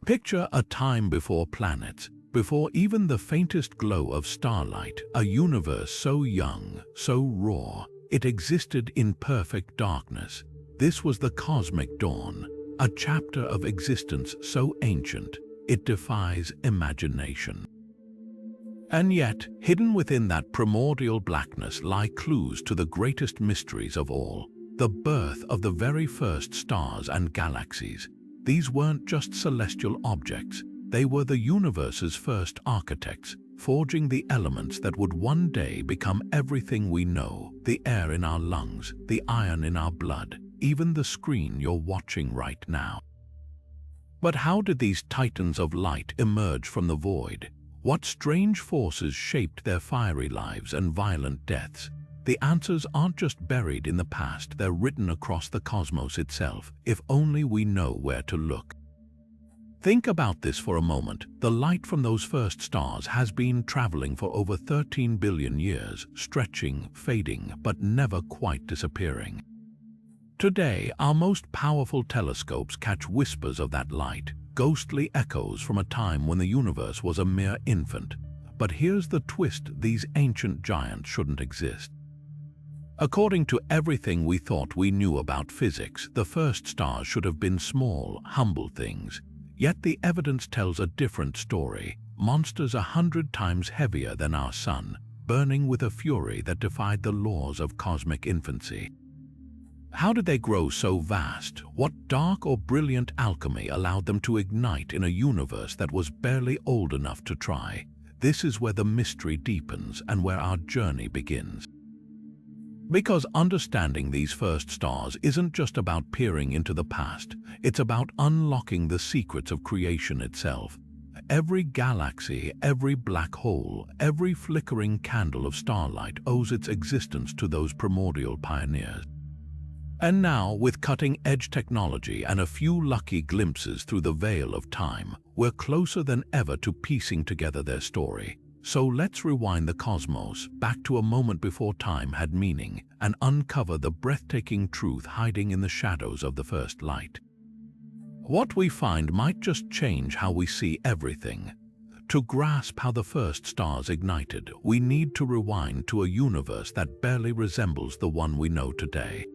Picture a time before planets, before even the faintest glow of starlight, a universe so young, so raw, it existed in perfect darkness. This was the cosmic dawn, a chapter of existence so ancient, it defies imagination. And yet, hidden within that primordial blackness lie clues to the greatest mysteries of all, the birth of the very first stars and galaxies. These weren't just celestial objects, they were the universe's first architects, forging the elements that would one day become everything we know, the air in our lungs, the iron in our blood, even the screen you're watching right now. But how did these titans of light emerge from the void? What strange forces shaped their fiery lives and violent deaths? The answers aren't just buried in the past, they're written across the cosmos itself, if only we know where to look. Think about this for a moment. The light from those first stars has been traveling for over 13 billion years, stretching, fading, but never quite disappearing. Today, our most powerful telescopes catch whispers of that light, ghostly echoes from a time when the universe was a mere infant. But here's the twist: these ancient giants shouldn't exist. According to everything we thought we knew about physics, the first stars should have been small, humble things. Yet the evidence tells a different story. Monsters 100 times heavier than our sun, burning with a fury that defied the laws of cosmic infancy. How did they grow so vast? What dark or brilliant alchemy allowed them to ignite in a universe that was barely old enough to try? This is where the mystery deepens and where our journey begins. Because understanding these first stars isn't just about peering into the past, it's about unlocking the secrets of creation itself. Every galaxy, every black hole, every flickering candle of starlight owes its existence to those primordial pioneers. And now, with cutting-edge technology and a few lucky glimpses through the veil of time, we're closer than ever to piecing together their story. So let's rewind the cosmos back to a moment before time had meaning and uncover the breathtaking truth hiding in the shadows of the first light. What we find might just change how we see everything. To grasp how the first stars ignited, we need to rewind to a universe that barely resembles the one we know today.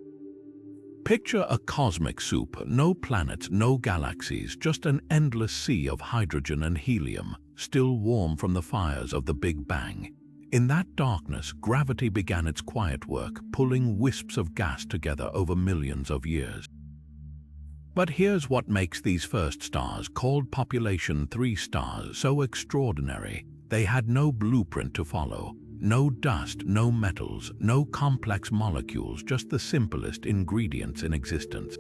Picture a cosmic soup, no planets, no galaxies, just an endless sea of hydrogen and helium, still warm from the fires of the Big Bang. In that darkness, gravity began its quiet work, pulling wisps of gas together over millions of years. But here's what makes these first stars, called population 3 stars, so extraordinary. They had no blueprint to follow. No dust, no metals, no complex molecules, just the simplest ingredients in existence.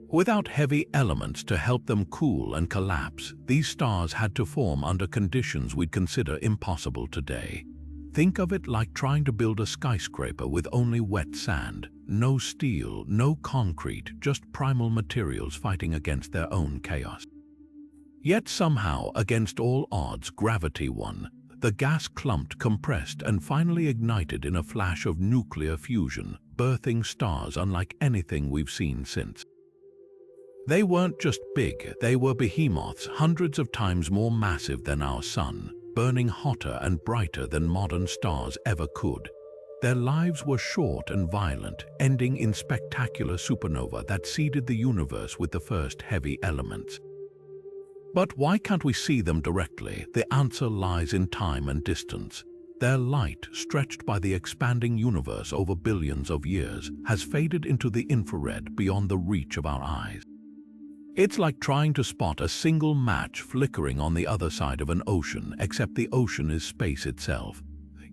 Without heavy elements to help them cool and collapse, these stars had to form under conditions we'd consider impossible today. Think of it like trying to build a skyscraper with only wet sand. No steel, no concrete, just primal materials fighting against their own chaos. Yet somehow, against all odds, gravity won. The gas clumped, compressed, and finally ignited in a flash of nuclear fusion, birthing stars unlike anything we've seen since. They weren't just big, they were behemoths, hundreds of times more massive than our sun, burning hotter and brighter than modern stars ever could. Their lives were short and violent, ending in spectacular supernovae that seeded the universe with the first heavy elements. But why can't we see them directly? The answer lies in time and distance. Their light, stretched by the expanding universe over billions of years, has faded into the infrared beyond the reach of our eyes. It's like trying to spot a single match flickering on the other side of an ocean, except the ocean is space itself.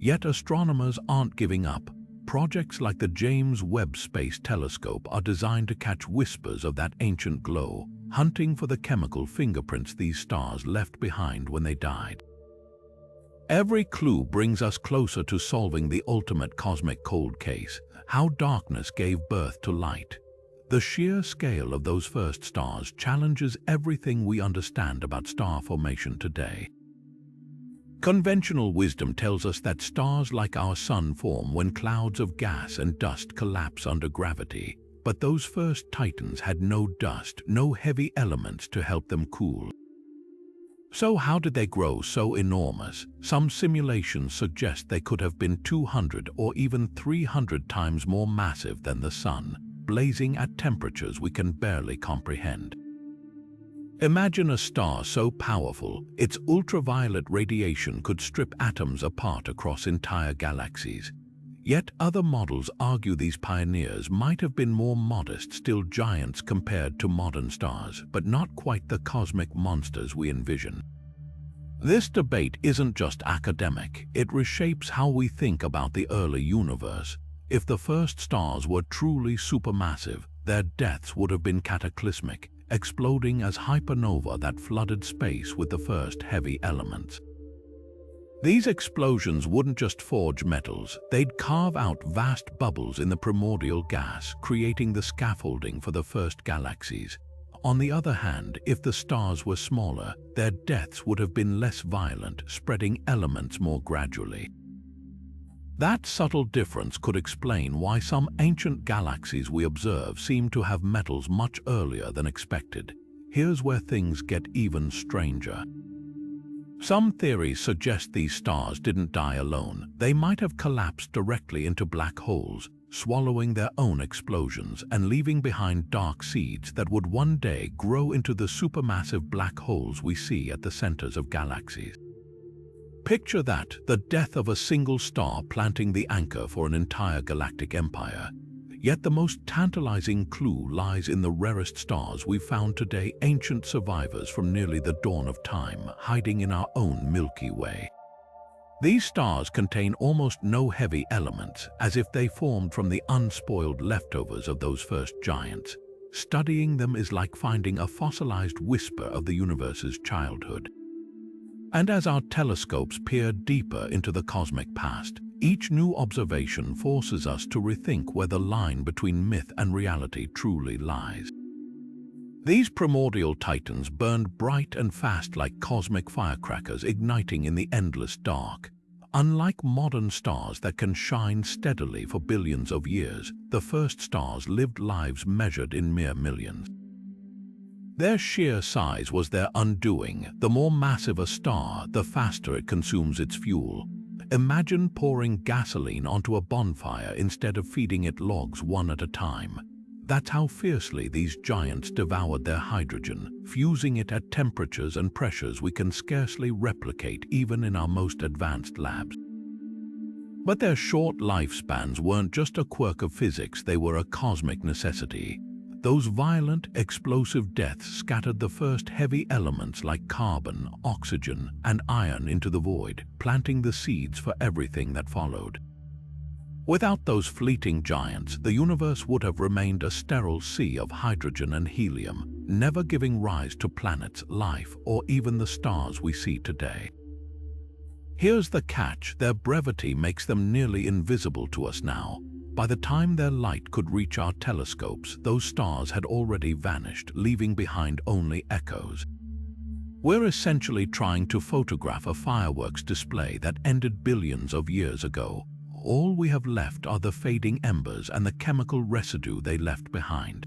Yet astronomers aren't giving up. Projects like the James Webb Space Telescope are designed to catch whispers of that ancient glow, hunting for the chemical fingerprints these stars left behind when they died. Every clue brings us closer to solving the ultimate cosmic cold case: how darkness gave birth to light. The sheer scale of those first stars challenges everything we understand about star formation today. Conventional wisdom tells us that stars like our sun form when clouds of gas and dust collapse under gravity. but those first titans had no dust, no heavy elements to help them cool. So how did they grow so enormous? Some simulations suggest they could have been 200 or even 300 times more massive than the Sun, blazing at temperatures we can barely comprehend. Imagine a star so powerful, its ultraviolet radiation could strip atoms apart across entire galaxies. Yet other models argue these pioneers might have been more modest, still giants compared to modern stars, but not quite the cosmic monsters we envision. This debate isn't just academic, it reshapes how we think about the early universe. If the first stars were truly supermassive, their deaths would have been cataclysmic, exploding as hypernova that flooded space with the first heavy elements. These explosions wouldn't just forge metals, they'd carve out vast bubbles in the primordial gas, creating the scaffolding for the first galaxies. On the other hand, if the stars were smaller, their deaths would have been less violent, spreading elements more gradually. That subtle difference could explain why some ancient galaxies we observe seem to have metals much earlier than expected. Here's where things get even stranger. Some theories suggest these stars didn't die alone. They might have collapsed directly into black holes, swallowing their own explosions and leaving behind dark seeds that would one day grow into the supermassive black holes we see at the centers of galaxies. Picture that, the death of a single star planting the anchor for an entire galactic empire. Yet the most tantalizing clue lies in the rarest stars we've found today, ancient survivors from nearly the dawn of time, hiding in our own Milky Way. These stars contain almost no heavy elements, as if they formed from the unspoiled leftovers of those first giants. Studying them is like finding a fossilized whisper of the universe's childhood. And as our telescopes peer deeper into the cosmic past, each new observation forces us to rethink where the line between myth and reality truly lies. These primordial titans burned bright and fast like cosmic firecrackers igniting in the endless dark. Unlike modern stars that can shine steadily for billions of years, the first stars lived lives measured in mere millions. Their sheer size was their undoing. The more massive a star, the faster it consumes its fuel. Imagine pouring gasoline onto a bonfire instead of feeding it logs one at a time. That's how fiercely these giants devoured their hydrogen, fusing it at temperatures and pressures we can scarcely replicate even in our most advanced labs. But their short lifespans weren't just a quirk of physics, they were a cosmic necessity. Those violent, explosive deaths scattered the first heavy elements like carbon, oxygen, and iron into the void, planting the seeds for everything that followed. Without those fleeting giants, the universe would have remained a sterile sea of hydrogen and helium, never giving rise to planets, life, or even the stars we see today. Here's the catch: their brevity makes them nearly invisible to us now. By the time their light could reach our telescopes, those stars had already vanished, leaving behind only echoes. We're essentially trying to photograph a fireworks display that ended billions of years ago. All we have left are the fading embers and the chemical residue they left behind.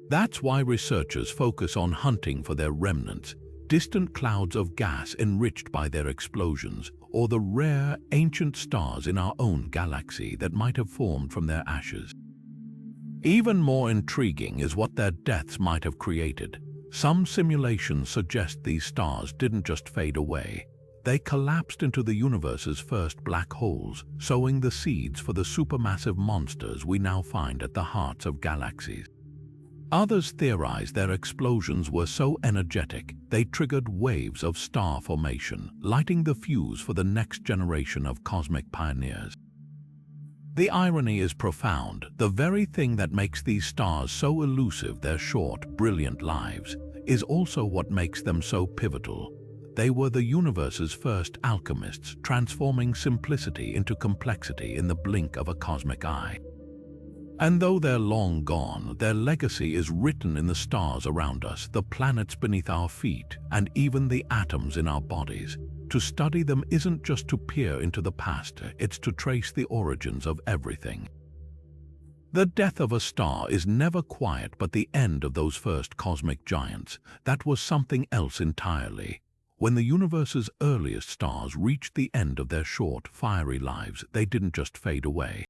That's why researchers focus on hunting for their remnants, distant clouds of gas enriched by their explosions, or the rare, ancient stars in our own galaxy that might have formed from their ashes. Even more intriguing is what their deaths might have created. Some simulations suggest these stars didn't just fade away. They collapsed into the universe's first black holes, sowing the seeds for the supermassive monsters we now find at the hearts of galaxies. Others theorize their explosions were so energetic, they triggered waves of star formation, lighting the fuse for the next generation of cosmic pioneers. The irony is profound. The very thing that makes these stars so elusive, their short, brilliant lives, is also what makes them so pivotal. They were the universe's first alchemists, transforming simplicity into complexity in the blink of a cosmic eye. And though they're long gone, their legacy is written in the stars around us, the planets beneath our feet, and even the atoms in our bodies. To study them isn't just to peer into the past, it's to trace the origins of everything. The death of a star is never quiet, but the end of those first cosmic giants, that was something else entirely. When the universe's earliest stars reached the end of their short, fiery lives, they didn't just fade away.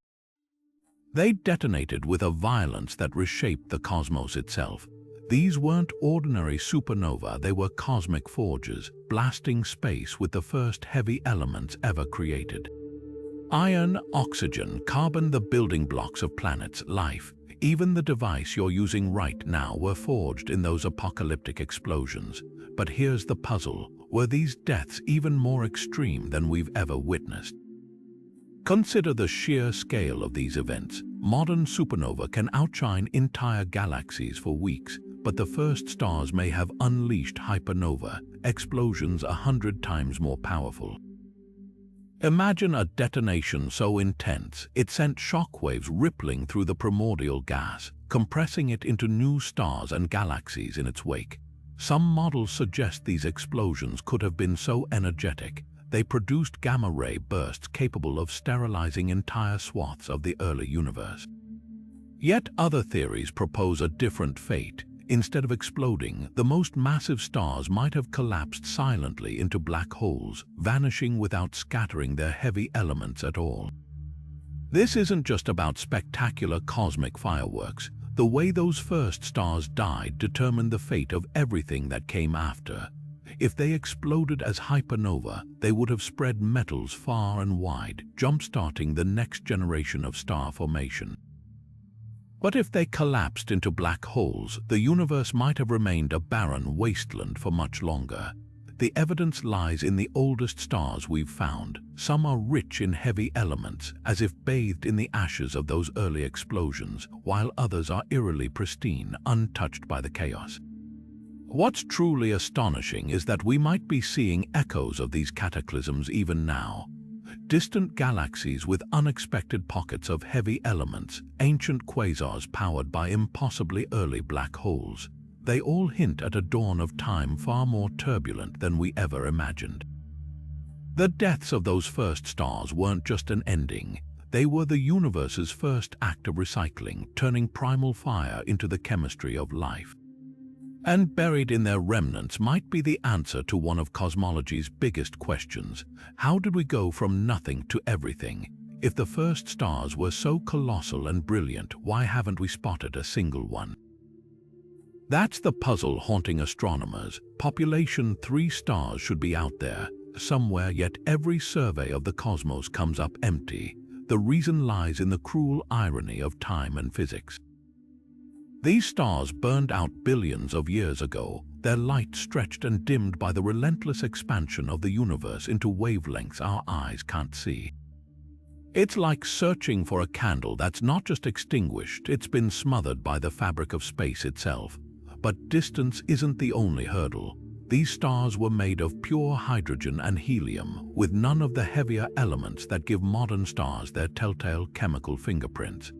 They detonated with a violence that reshaped the cosmos itself. These weren't ordinary supernovae, they were cosmic forges, blasting space with the first heavy elements ever created. Iron, oxygen, carbon, the building blocks of planets, life. Even the device you're using right now were forged in those apocalyptic explosions. But here's the puzzle: were these deaths even more extreme than we've ever witnessed? Consider the sheer scale of these events. Modern supernova can outshine entire galaxies for weeks, but the first stars may have unleashed hypernova, explosions 100 times more powerful. Imagine a detonation so intense it sent shockwaves rippling through the primordial gas, compressing it into new stars and galaxies in its wake. Some models suggest these explosions could have been so energetic they produced gamma-ray bursts capable of sterilizing entire swaths of the early universe. Yet other theories propose a different fate. Instead of exploding, the most massive stars might have collapsed silently into black holes, vanishing without scattering their heavy elements at all. This isn't just about spectacular cosmic fireworks. The way those first stars died determined the fate of everything that came after. If they exploded as hypernova, they would have spread metals far and wide, jump-starting the next generation of star formation. But if they collapsed into black holes, the universe might have remained a barren wasteland for much longer. The evidence lies in the oldest stars we've found. Some are rich in heavy elements, as if bathed in the ashes of those early explosions, while others are eerily pristine, untouched by the chaos. What's truly astonishing is that we might be seeing echoes of these cataclysms even now. Distant galaxies with unexpected pockets of heavy elements, ancient quasars powered by impossibly early black holes. They all hint at a dawn of time far more turbulent than we ever imagined. The deaths of those first stars weren't just an ending. They were the universe's first act of recycling, turning primal fire into the chemistry of life. And buried in their remnants might be the answer to one of cosmology's biggest questions. How did we go from nothing to everything? If the first stars were so colossal and brilliant, why haven't we spotted a single one? That's the puzzle haunting astronomers. Population 3 stars should be out there somewhere, yet every survey of the cosmos comes up empty. The reason lies in the cruel irony of time and physics. These stars burned out billions of years ago, their light stretched and dimmed by the relentless expansion of the universe into wavelengths our eyes can't see. It's like searching for a candle that's not just extinguished, it's been smothered by the fabric of space itself. But distance isn't the only hurdle. These stars were made of pure hydrogen and helium, with none of the heavier elements that give modern stars their telltale chemical fingerprints.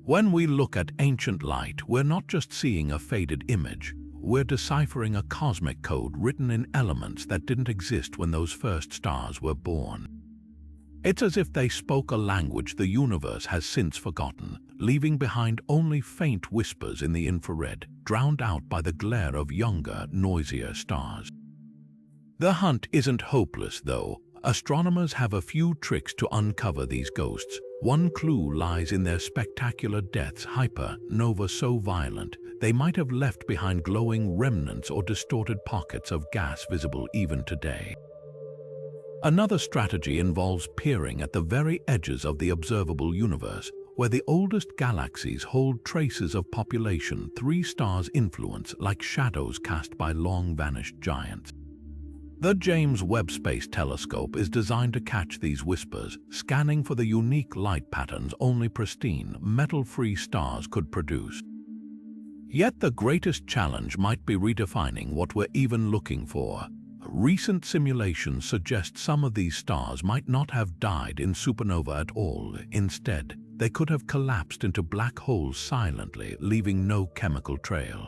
When we look at ancient light, we're not just seeing a faded image, we're deciphering a cosmic code written in elements that didn't exist when those first stars were born. It's as if they spoke a language the universe has since forgotten, leaving behind only faint whispers in the infrared, drowned out by the glare of younger, noisier stars. The hunt isn't hopeless, though. Astronomers have a few tricks to uncover these ghosts. One clue lies in their spectacular deaths, hypernova so violent they might have left behind glowing remnants or distorted pockets of gas visible even today. Another strategy involves peering at the very edges of the observable universe, where the oldest galaxies hold traces of population 3 stars' influence like shadows cast by long-vanished giants. The James Webb Space Telescope is designed to catch these whispers, scanning for the unique light patterns only pristine, metal-free stars could produce. Yet the greatest challenge might be redefining what we're even looking for. Recent simulations suggest some of these stars might not have died in supernova at all. Instead, they could have collapsed into black holes silently, leaving no chemical trail.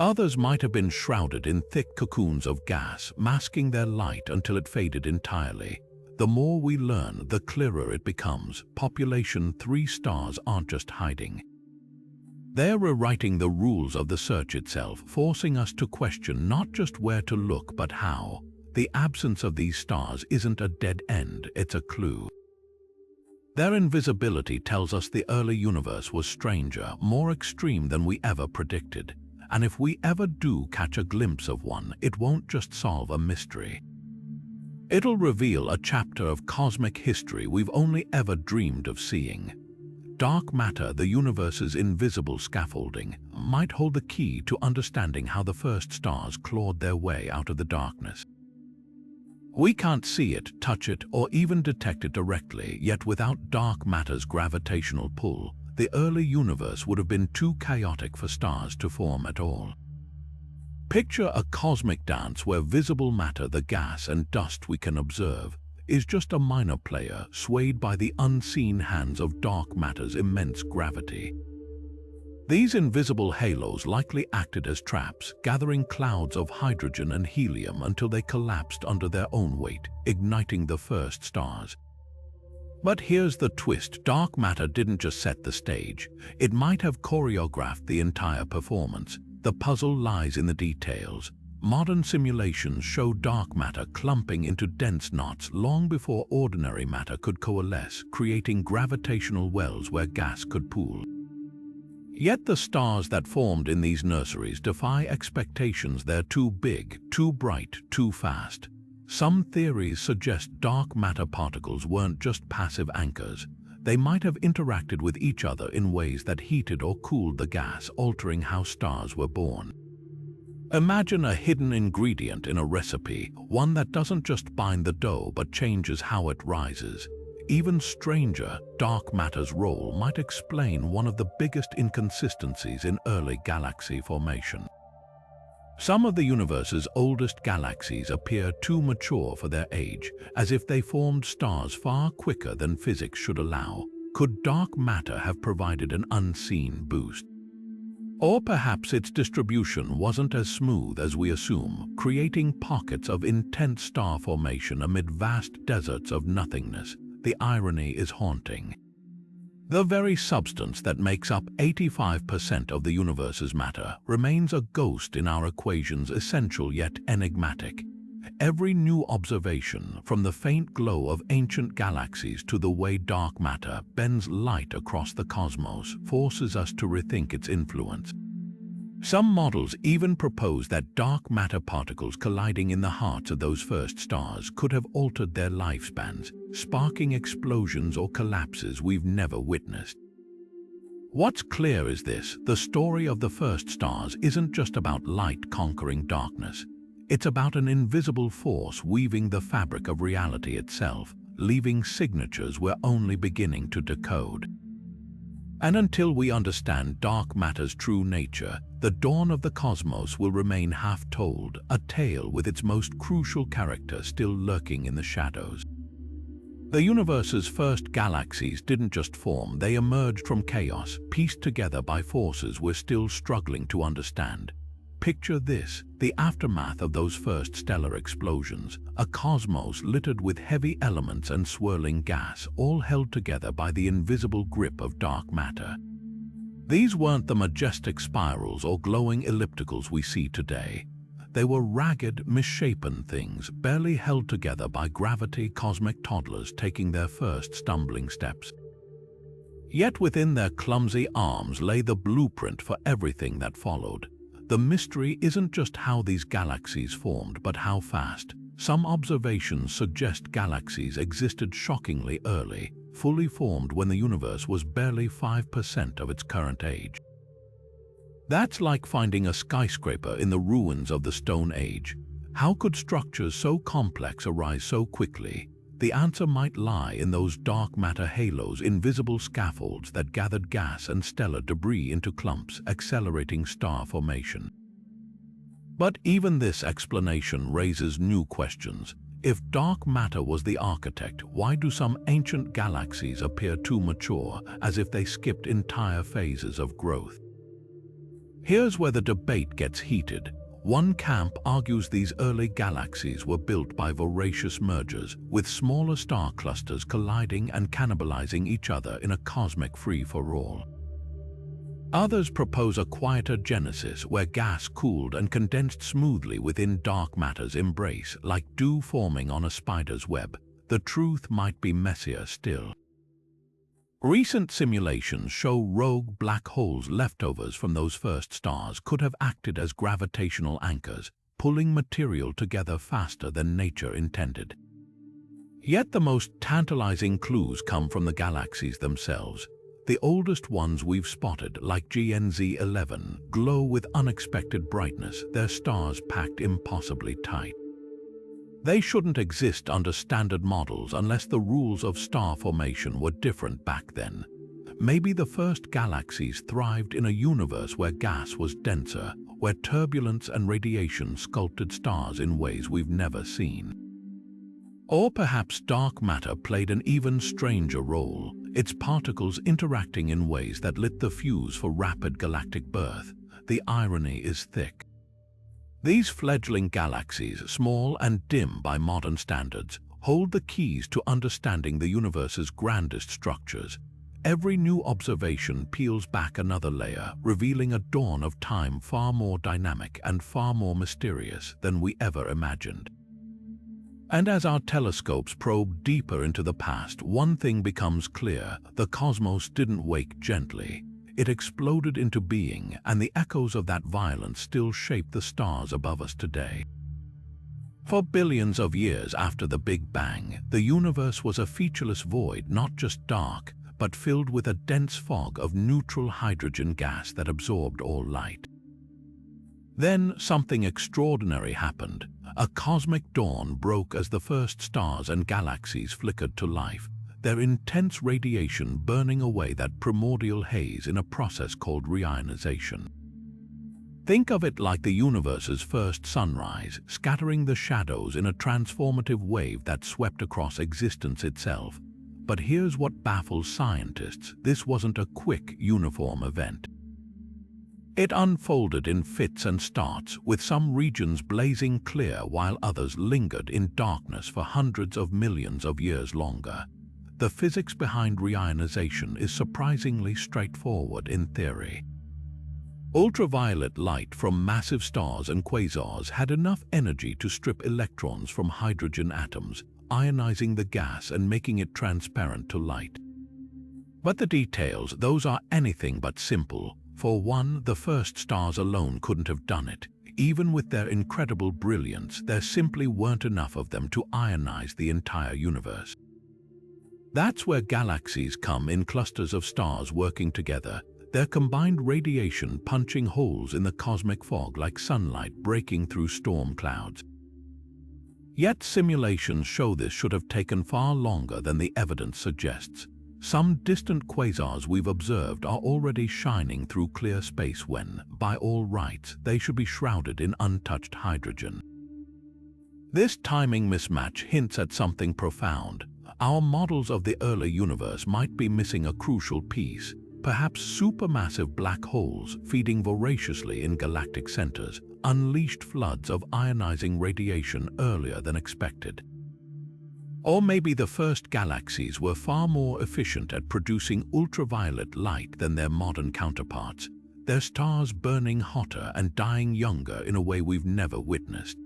Others might have been shrouded in thick cocoons of gas, masking their light until it faded entirely. The more we learn, the clearer it becomes. Population 3 stars aren't just hiding. They're rewriting the rules of the search itself, forcing us to question not just where to look, but how. The absence of these stars isn't a dead end, it's a clue. Their invisibility tells us the early universe was stranger, more extreme than we ever predicted. And if we ever do catch a glimpse of one, it won't just solve a mystery. It'll reveal a chapter of cosmic history we've only ever dreamed of seeing. Dark matter, the universe's invisible scaffolding, might hold the key to understanding how the first stars clawed their way out of the darkness. We can't see it, touch it, or even detect it directly, yet without dark matter's gravitational pull, the early universe would have been too chaotic for stars to form at all. Picture a cosmic dance where visible matter, the gas and dust we can observe, is just a minor player swayed by the unseen hands of dark matter's immense gravity. These invisible halos likely acted as traps, gathering clouds of hydrogen and helium until they collapsed under their own weight, igniting the first stars. But here's the twist: dark matter didn't just set the stage, it might have choreographed the entire performance. The puzzle lies in the details. Modern simulations show dark matter clumping into dense knots long before ordinary matter could coalesce, creating gravitational wells where gas could pool. Yet the stars that formed in these nurseries defy expectations. They're too big, too bright, too fast. Some theories suggest dark matter particles weren't just passive anchors. They might have interacted with each other in ways that heated or cooled the gas, altering how stars were born. Imagine a hidden ingredient in a recipe, one that doesn't just bind the dough but changes how it rises. Even stranger, dark matter's role might explain one of the biggest inconsistencies in early galaxy formation. Some of the universe's oldest galaxies appear too mature for their age, as if they formed stars far quicker than physics should allow. Could dark matter have provided an unseen boost? Or perhaps its distribution wasn't as smooth as we assume, creating pockets of intense star formation amid vast deserts of nothingness. The irony is haunting. The very substance that makes up 85% of the universe's matter remains a ghost in our equations, essential yet enigmatic. Every new observation, from the faint glow of ancient galaxies to the way dark matter bends light across the cosmos, forces us to rethink its influence. Some models even propose that dark matter particles colliding in the hearts of those first stars could have altered their lifespans, sparking explosions or collapses we've never witnessed. What's clear is this: the story of the first stars isn't just about light conquering darkness. It's about an invisible force weaving the fabric of reality itself, leaving signatures we're only beginning to decode. And until we understand dark matter's true nature, the dawn of the cosmos will remain half-told, a tale with its most crucial character still lurking in the shadows. The universe's first galaxies didn't just form, they emerged from chaos, pieced together by forces we're still struggling to understand. Picture this: the aftermath of those first stellar explosions, a cosmos littered with heavy elements and swirling gas, all held together by the invisible grip of dark matter. These weren't the majestic spirals or glowing ellipticals we see today. They were ragged, misshapen things, barely held together by gravity, cosmic toddlers taking their first stumbling steps. Yet within their clumsy arms lay the blueprint for everything that followed. The mystery isn't just how these galaxies formed, but how fast. Some observations suggest galaxies existed shockingly early, fully formed when the universe was barely 5% of its current age. That's like finding a skyscraper in the ruins of the Stone Age. How could structures so complex arise so quickly? The answer might lie in those dark matter halos, invisible scaffolds that gathered gas and stellar debris into clumps, accelerating star formation. But even this explanation raises new questions. If dark matter was the architect, why do some ancient galaxies appear too mature, as if they skipped entire phases of growth? Here's where the debate gets heated. One camp argues these early galaxies were built by voracious mergers, with smaller star clusters colliding and cannibalizing each other in a cosmic free-for-all. Others propose a quieter genesis where gas cooled and condensed smoothly within dark matter's embrace, like dew forming on a spider's web. The truth might be messier still. Recent simulations show rogue black holes, leftovers from those first stars, could have acted as gravitational anchors, pulling material together faster than nature intended. Yet the most tantalizing clues come from the galaxies themselves. The oldest ones we've spotted, like GNZ 11, glow with unexpected brightness, their stars packed impossibly tight. They shouldn't exist under standard models unless the rules of star formation were different back then. Maybe the first galaxies thrived in a universe where gas was denser, where turbulence and radiation sculpted stars in ways we've never seen. Or perhaps dark matter played an even stranger role, its particles interacting in ways that lit the fuse for rapid galactic birth. The irony is thick. These fledgling galaxies, small and dim by modern standards, hold the keys to understanding the universe's grandest structures. Every new observation peels back another layer, revealing a dawn of time far more dynamic and far more mysterious than we ever imagined. And as our telescopes probe deeper into the past, one thing becomes clear: the cosmos didn't wake gently. It exploded into being, and the echoes of that violence still shape the stars above us today. For billions of years after the Big Bang, the universe was a featureless void, not just dark, but filled with a dense fog of neutral hydrogen gas that absorbed all light. Then something extraordinary happened. A cosmic dawn broke as the first stars and galaxies flickered to life, their intense radiation burning away that primordial haze in a process called reionization. Think of it like the universe's first sunrise, scattering the shadows in a transformative wave that swept across existence itself. But here's what baffles scientists: this wasn't a quick, uniform event. It unfolded in fits and starts, with some regions blazing clear while others lingered in darkness for hundreds of millions of years longer. The physics behind reionization is surprisingly straightforward in theory. Ultraviolet light from massive stars and quasars had enough energy to strip electrons from hydrogen atoms, ionizing the gas and making it transparent to light. But the details, those are anything but simple. For one, the first stars alone couldn't have done it. Even with their incredible brilliance, there simply weren't enough of them to ionize the entire universe. That's where galaxies come in, clusters of stars working together, their combined radiation punching holes in the cosmic fog like sunlight breaking through storm clouds. Yet simulations show this should have taken far longer than the evidence suggests. Some distant quasars we've observed are already shining through clear space when, by all rights, they should be shrouded in untouched hydrogen. This timing mismatch hints at something profound. Our models of the early universe might be missing a crucial piece. Perhaps supermassive black holes feeding voraciously in galactic centers unleashed floods of ionizing radiation earlier than expected. Or maybe the first galaxies were far more efficient at producing ultraviolet light than their modern counterparts, their stars burning hotter and dying younger in a way we've never witnessed.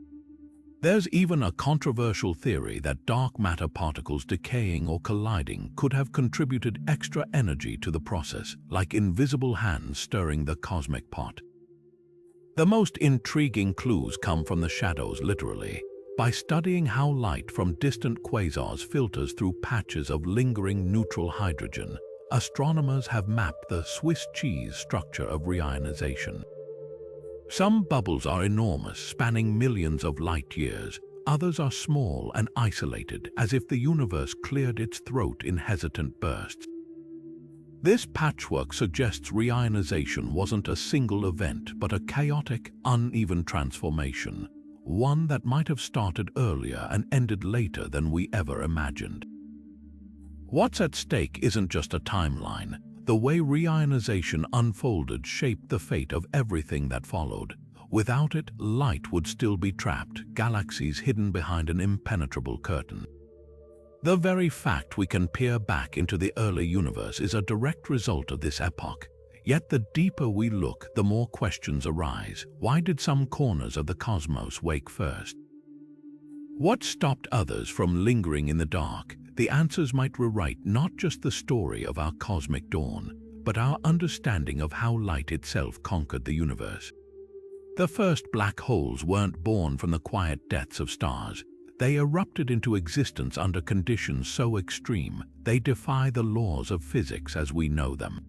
There's even a controversial theory that dark matter particles decaying or colliding could have contributed extra energy to the process, like invisible hands stirring the cosmic pot. The most intriguing clues come from the shadows, literally. By studying how light from distant quasars filters through patches of lingering neutral hydrogen, astronomers have mapped the Swiss cheese structure of reionization. Some bubbles are enormous, spanning millions of light years. Others are small and isolated, as if the universe cleared its throat in hesitant bursts. This patchwork suggests reionization wasn't a single event, but a chaotic, uneven transformation, one that might have started earlier and ended later than we ever imagined. What's at stake isn't just a timeline. The way reionization unfolded shaped the fate of everything that followed. Without it, light would still be trapped, galaxies hidden behind an impenetrable curtain. The very fact we can peer back into the early universe is a direct result of this epoch. Yet the deeper we look, the more questions arise. Why did some corners of the cosmos wake first? What stopped others from lingering in the dark? The answers might rewrite not just the story of our cosmic dawn, but our understanding of how light itself conquered the universe. The first black holes weren't born from the quiet deaths of stars. They erupted into existence under conditions so extreme, they defy the laws of physics as we know them.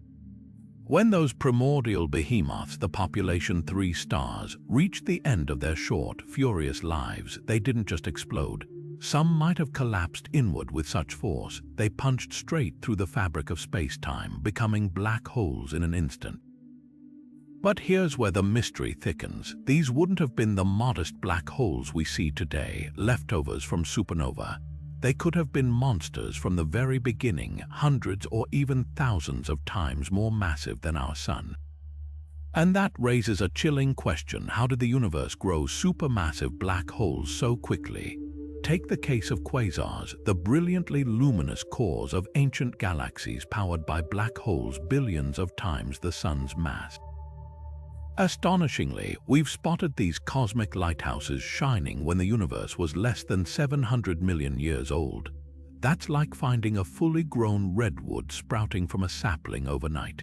When those primordial behemoths, the population 3 stars, reached the end of their short, furious lives, they didn't just explode. Some might have collapsed inward with such force, they punched straight through the fabric of space-time, becoming black holes in an instant. But here's where the mystery thickens. These wouldn't have been the modest black holes we see today, leftovers from supernova. They could have been monsters from the very beginning, hundreds or even thousands of times more massive than our Sun. And that raises a chilling question: how did the universe grow supermassive black holes so quickly? Take the case of quasars, the brilliantly luminous cores of ancient galaxies powered by black holes billions of times the Sun's mass. Astonishingly, we've spotted these cosmic lighthouses shining when the universe was less than 700 million years old. That's like finding a fully grown redwood sprouting from a sapling overnight.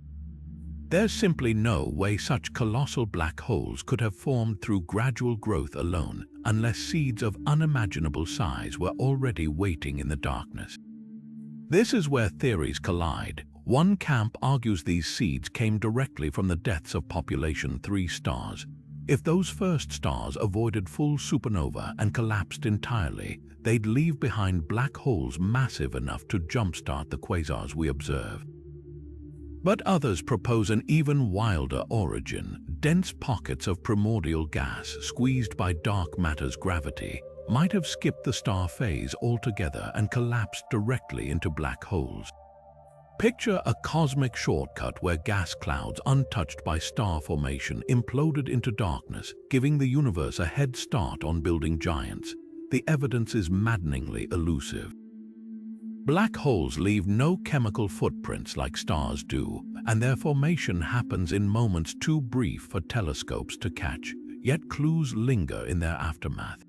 There's simply no way such colossal black holes could have formed through gradual growth alone, unless seeds of unimaginable size were already waiting in the darkness. This is where theories collide. One camp argues these seeds came directly from the deaths of population 3 stars. If those first stars avoided full supernova and collapsed entirely, they'd leave behind black holes massive enough to jumpstart the quasars we observe. But others propose an even wilder origin. Dense pockets of primordial gas, squeezed by dark matter's gravity, might have skipped the star phase altogether and collapsed directly into black holes. Picture a cosmic shortcut where gas clouds, untouched by star formation, imploded into darkness, giving the universe a head start on building giants. The evidence is maddeningly elusive. Black holes leave no chemical footprints like stars do, and their formation happens in moments too brief for telescopes to catch, yet clues linger in their aftermath.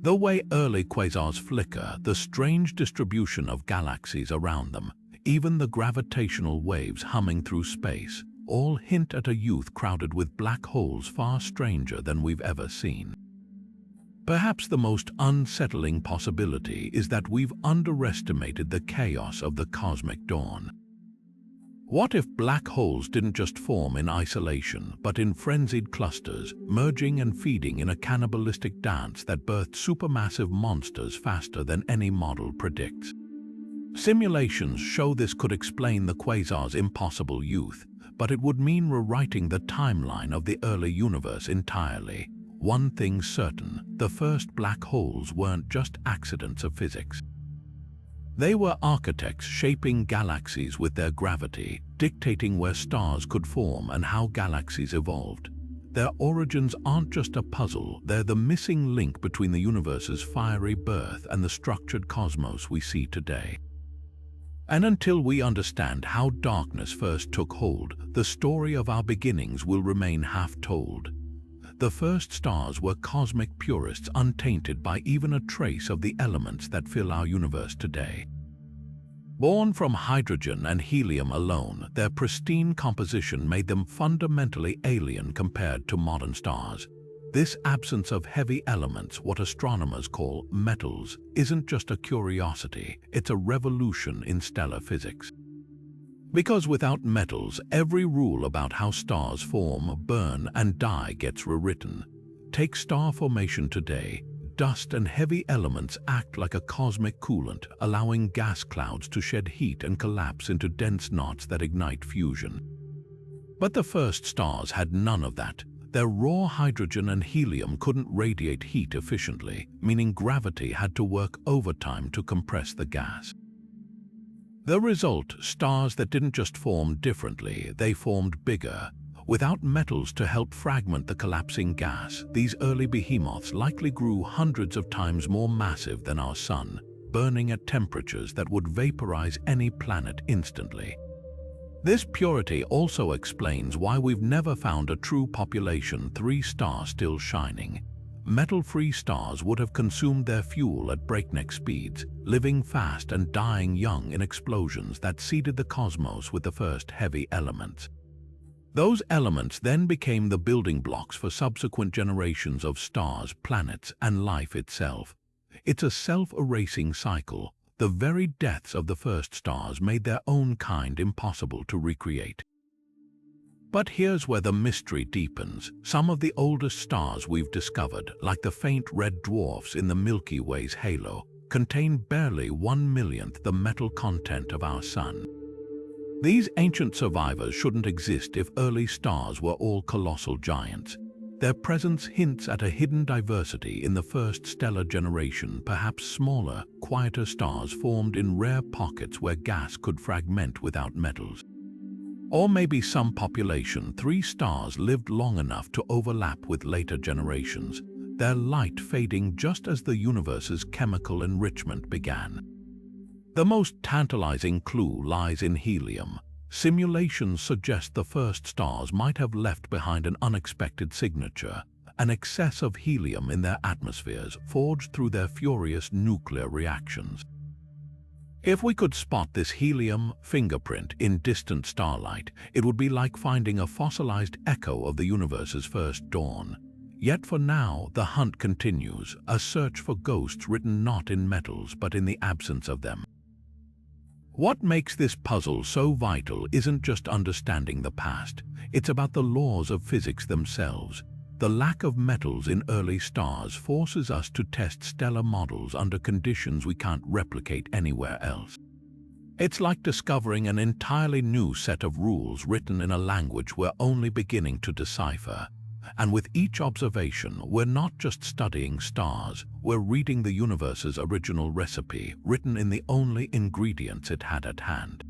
The way early quasars flicker, the strange distribution of galaxies around them, even the gravitational waves humming through space, all hint at a youth crowded with black holes far stranger than we've ever seen. Perhaps the most unsettling possibility is that we've underestimated the chaos of the cosmic dawn. What if black holes didn't just form in isolation, but in frenzied clusters, merging and feeding in a cannibalistic dance that birthed supermassive monsters faster than any model predicts? Simulations show this could explain the quasar's impossible youth, but it would mean rewriting the timeline of the early universe entirely. One thing's certain: the first black holes weren't just accidents of physics. They were architects shaping galaxies with their gravity, dictating where stars could form and how galaxies evolved. Their origins aren't just a puzzle, they're the missing link between the universe's fiery birth and the structured cosmos we see today. And until we understand how darkness first took hold, the story of our beginnings will remain half-told. The first stars were cosmic purists, untainted by even a trace of the elements that fill our universe today. Born from hydrogen and helium alone, their pristine composition made them fundamentally alien compared to modern stars. This absence of heavy elements, what astronomers call metals, isn't just a curiosity, it's a revolution in stellar physics. Because without metals, every rule about how stars form, burn, and die gets rewritten. Take star formation today. Dust and heavy elements act like a cosmic coolant, allowing gas clouds to shed heat and collapse into dense knots that ignite fusion. But the first stars had none of that. Their raw hydrogen and helium couldn't radiate heat efficiently, meaning gravity had to work overtime to compress the gas. The result: stars that didn't just form differently, they formed bigger. Without metals to help fragment the collapsing gas, these early behemoths likely grew hundreds of times more massive than our Sun, burning at temperatures that would vaporize any planet instantly. This purity also explains why we've never found a true population 3-star still shining. Metal-free stars would have consumed their fuel at breakneck speeds, living fast and dying young in explosions that seeded the cosmos with the first heavy elements. Those elements then became the building blocks for subsequent generations of stars, planets, and life itself. It's a self-erasing cycle. The very deaths of the first stars made their own kind impossible to recreate. But here's where the mystery deepens. Some of the oldest stars we've discovered, like the faint red dwarfs in the Milky Way's halo, contain barely 1/1,000,000th the metal content of our Sun. These ancient survivors shouldn't exist if early stars were all colossal giants. Their presence hints at a hidden diversity in the first stellar generation, perhaps smaller, quieter stars formed in rare pockets where gas could fragment without metals. Or maybe some population 3 stars lived long enough to overlap with later generations, their light fading just as the universe's chemical enrichment began. The most tantalizing clue lies in helium. Simulations suggest the first stars might have left behind an unexpected signature, an excess of helium in their atmospheres forged through their furious nuclear reactions. If we could spot this helium fingerprint in distant starlight, it would be like finding a fossilized echo of the universe's first dawn. Yet for now, the hunt continues, a search for ghosts written not in metals but in the absence of them. What makes this puzzle so vital isn't just understanding the past, it's about the laws of physics themselves. The lack of metals in early stars forces us to test stellar models under conditions we can't replicate anywhere else. It's like discovering an entirely new set of rules written in a language we're only beginning to decipher. And with each observation, we're not just studying stars, we're reading the universe's original recipe, written in the only ingredients it had at hand.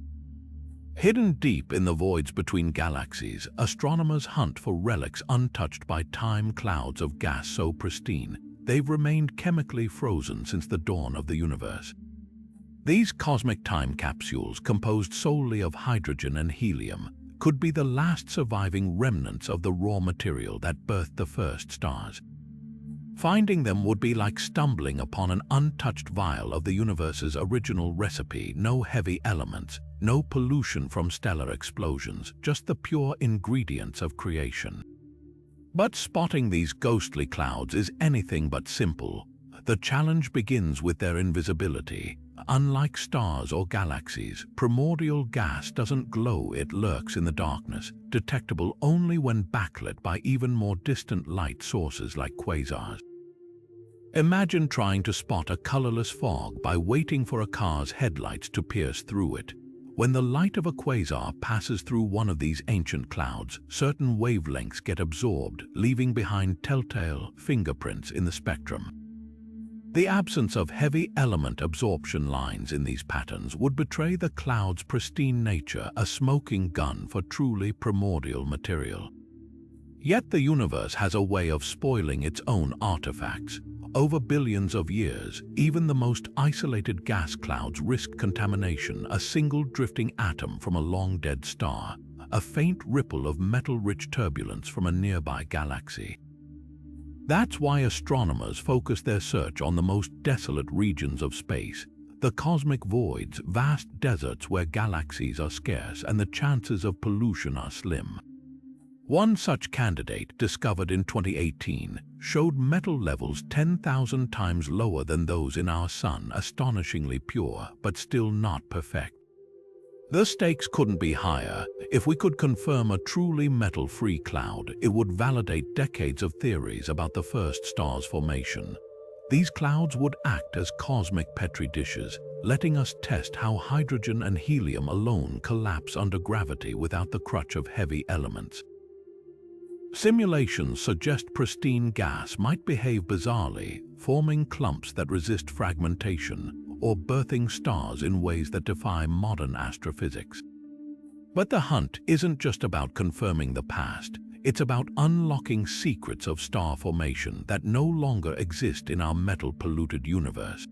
Hidden deep in the voids between galaxies, astronomers hunt for relics untouched by time, clouds of gas so pristine, they've remained chemically frozen since the dawn of the universe. These cosmic time capsules, composed solely of hydrogen and helium, could be the last surviving remnants of the raw material that birthed the first stars. Finding them would be like stumbling upon an untouched vial of the universe's original recipe, no heavy elements, no pollution from stellar explosions, just the pure ingredients of creation. But spotting these ghostly clouds is anything but simple. The challenge begins with their invisibility. Unlike stars or galaxies, primordial gas doesn't glow, it lurks in the darkness, detectable only when backlit by even more distant light sources like quasars. Imagine trying to spot a colorless fog by waiting for a car's headlights to pierce through it. When the light of a quasar passes through one of these ancient clouds, certain wavelengths get absorbed, leaving behind telltale fingerprints in the spectrum. The absence of heavy element absorption lines in these patterns would betray the cloud's pristine nature, a smoking gun for truly primordial material. Yet the universe has a way of spoiling its own artifacts. Over billions of years, even the most isolated gas clouds risk contamination, a single drifting atom from a long-dead star, a faint ripple of metal-rich turbulence from a nearby galaxy. That's why astronomers focus their search on the most desolate regions of space, the cosmic voids, vast deserts where galaxies are scarce and the chances of pollution are slim. One such candidate, discovered in 2018, showed metal levels 10,000 times lower than those in our Sun, astonishingly pure, but still not perfect. The stakes couldn't be higher. If we could confirm a truly metal-free cloud, it would validate decades of theories about the first star's formation. These clouds would act as cosmic petri dishes, letting us test how hydrogen and helium alone collapse under gravity without the crutch of heavy elements. Simulations suggest pristine gas might behave bizarrely, forming clumps that resist fragmentation, or birthing stars in ways that defy modern astrophysics. But the hunt isn't just about confirming the past, it's about unlocking secrets of star formation that no longer exist in our metal-polluted universe.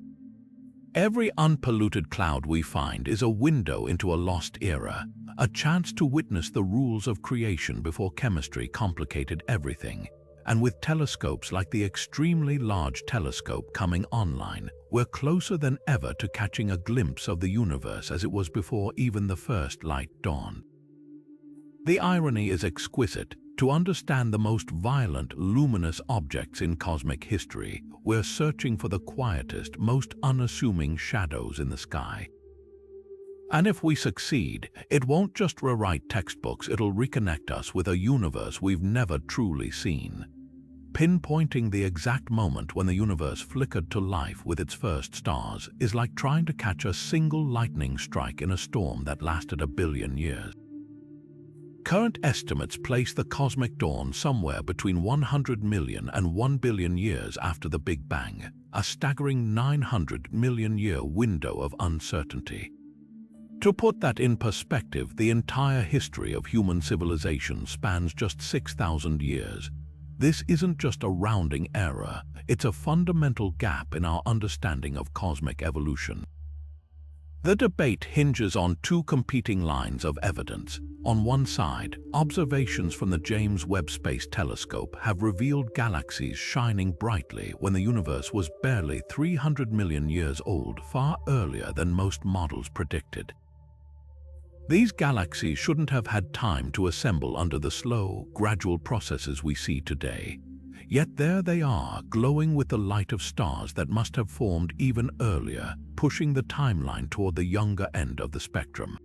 Every unpolluted cloud we find is a window into a lost era, a chance to witness the rules of creation before chemistry complicated everything. And with telescopes like the extremely large telescope coming online, we're closer than ever to catching a glimpse of the universe as it was before even the first light dawned. The irony is exquisite. To understand the most violent, luminous objects in cosmic history, we're searching for the quietest, most unassuming shadows in the sky. And if we succeed, it won't just rewrite textbooks, it'll reconnect us with a universe we've never truly seen. Pinpointing the exact moment when the universe flickered to life with its first stars is like trying to catch a single lightning strike in a storm that lasted 1 billion years. Current estimates place the cosmic dawn somewhere between 100 million and 1 billion years after the Big Bang, a staggering 900 million year window of uncertainty. To put that in perspective, the entire history of human civilization spans just 6,000 years. This isn't just a rounding error, it's a fundamental gap in our understanding of cosmic evolution. The debate hinges on two competing lines of evidence. On one side, observations from the James Webb Space Telescope have revealed galaxies shining brightly when the universe was barely 300 million years old, far earlier than most models predicted. These galaxies shouldn't have had time to assemble under the slow, gradual processes we see today. Yet there they are, glowing with the light of stars that must have formed even earlier, pushing the timeline toward the younger end of the spectrum.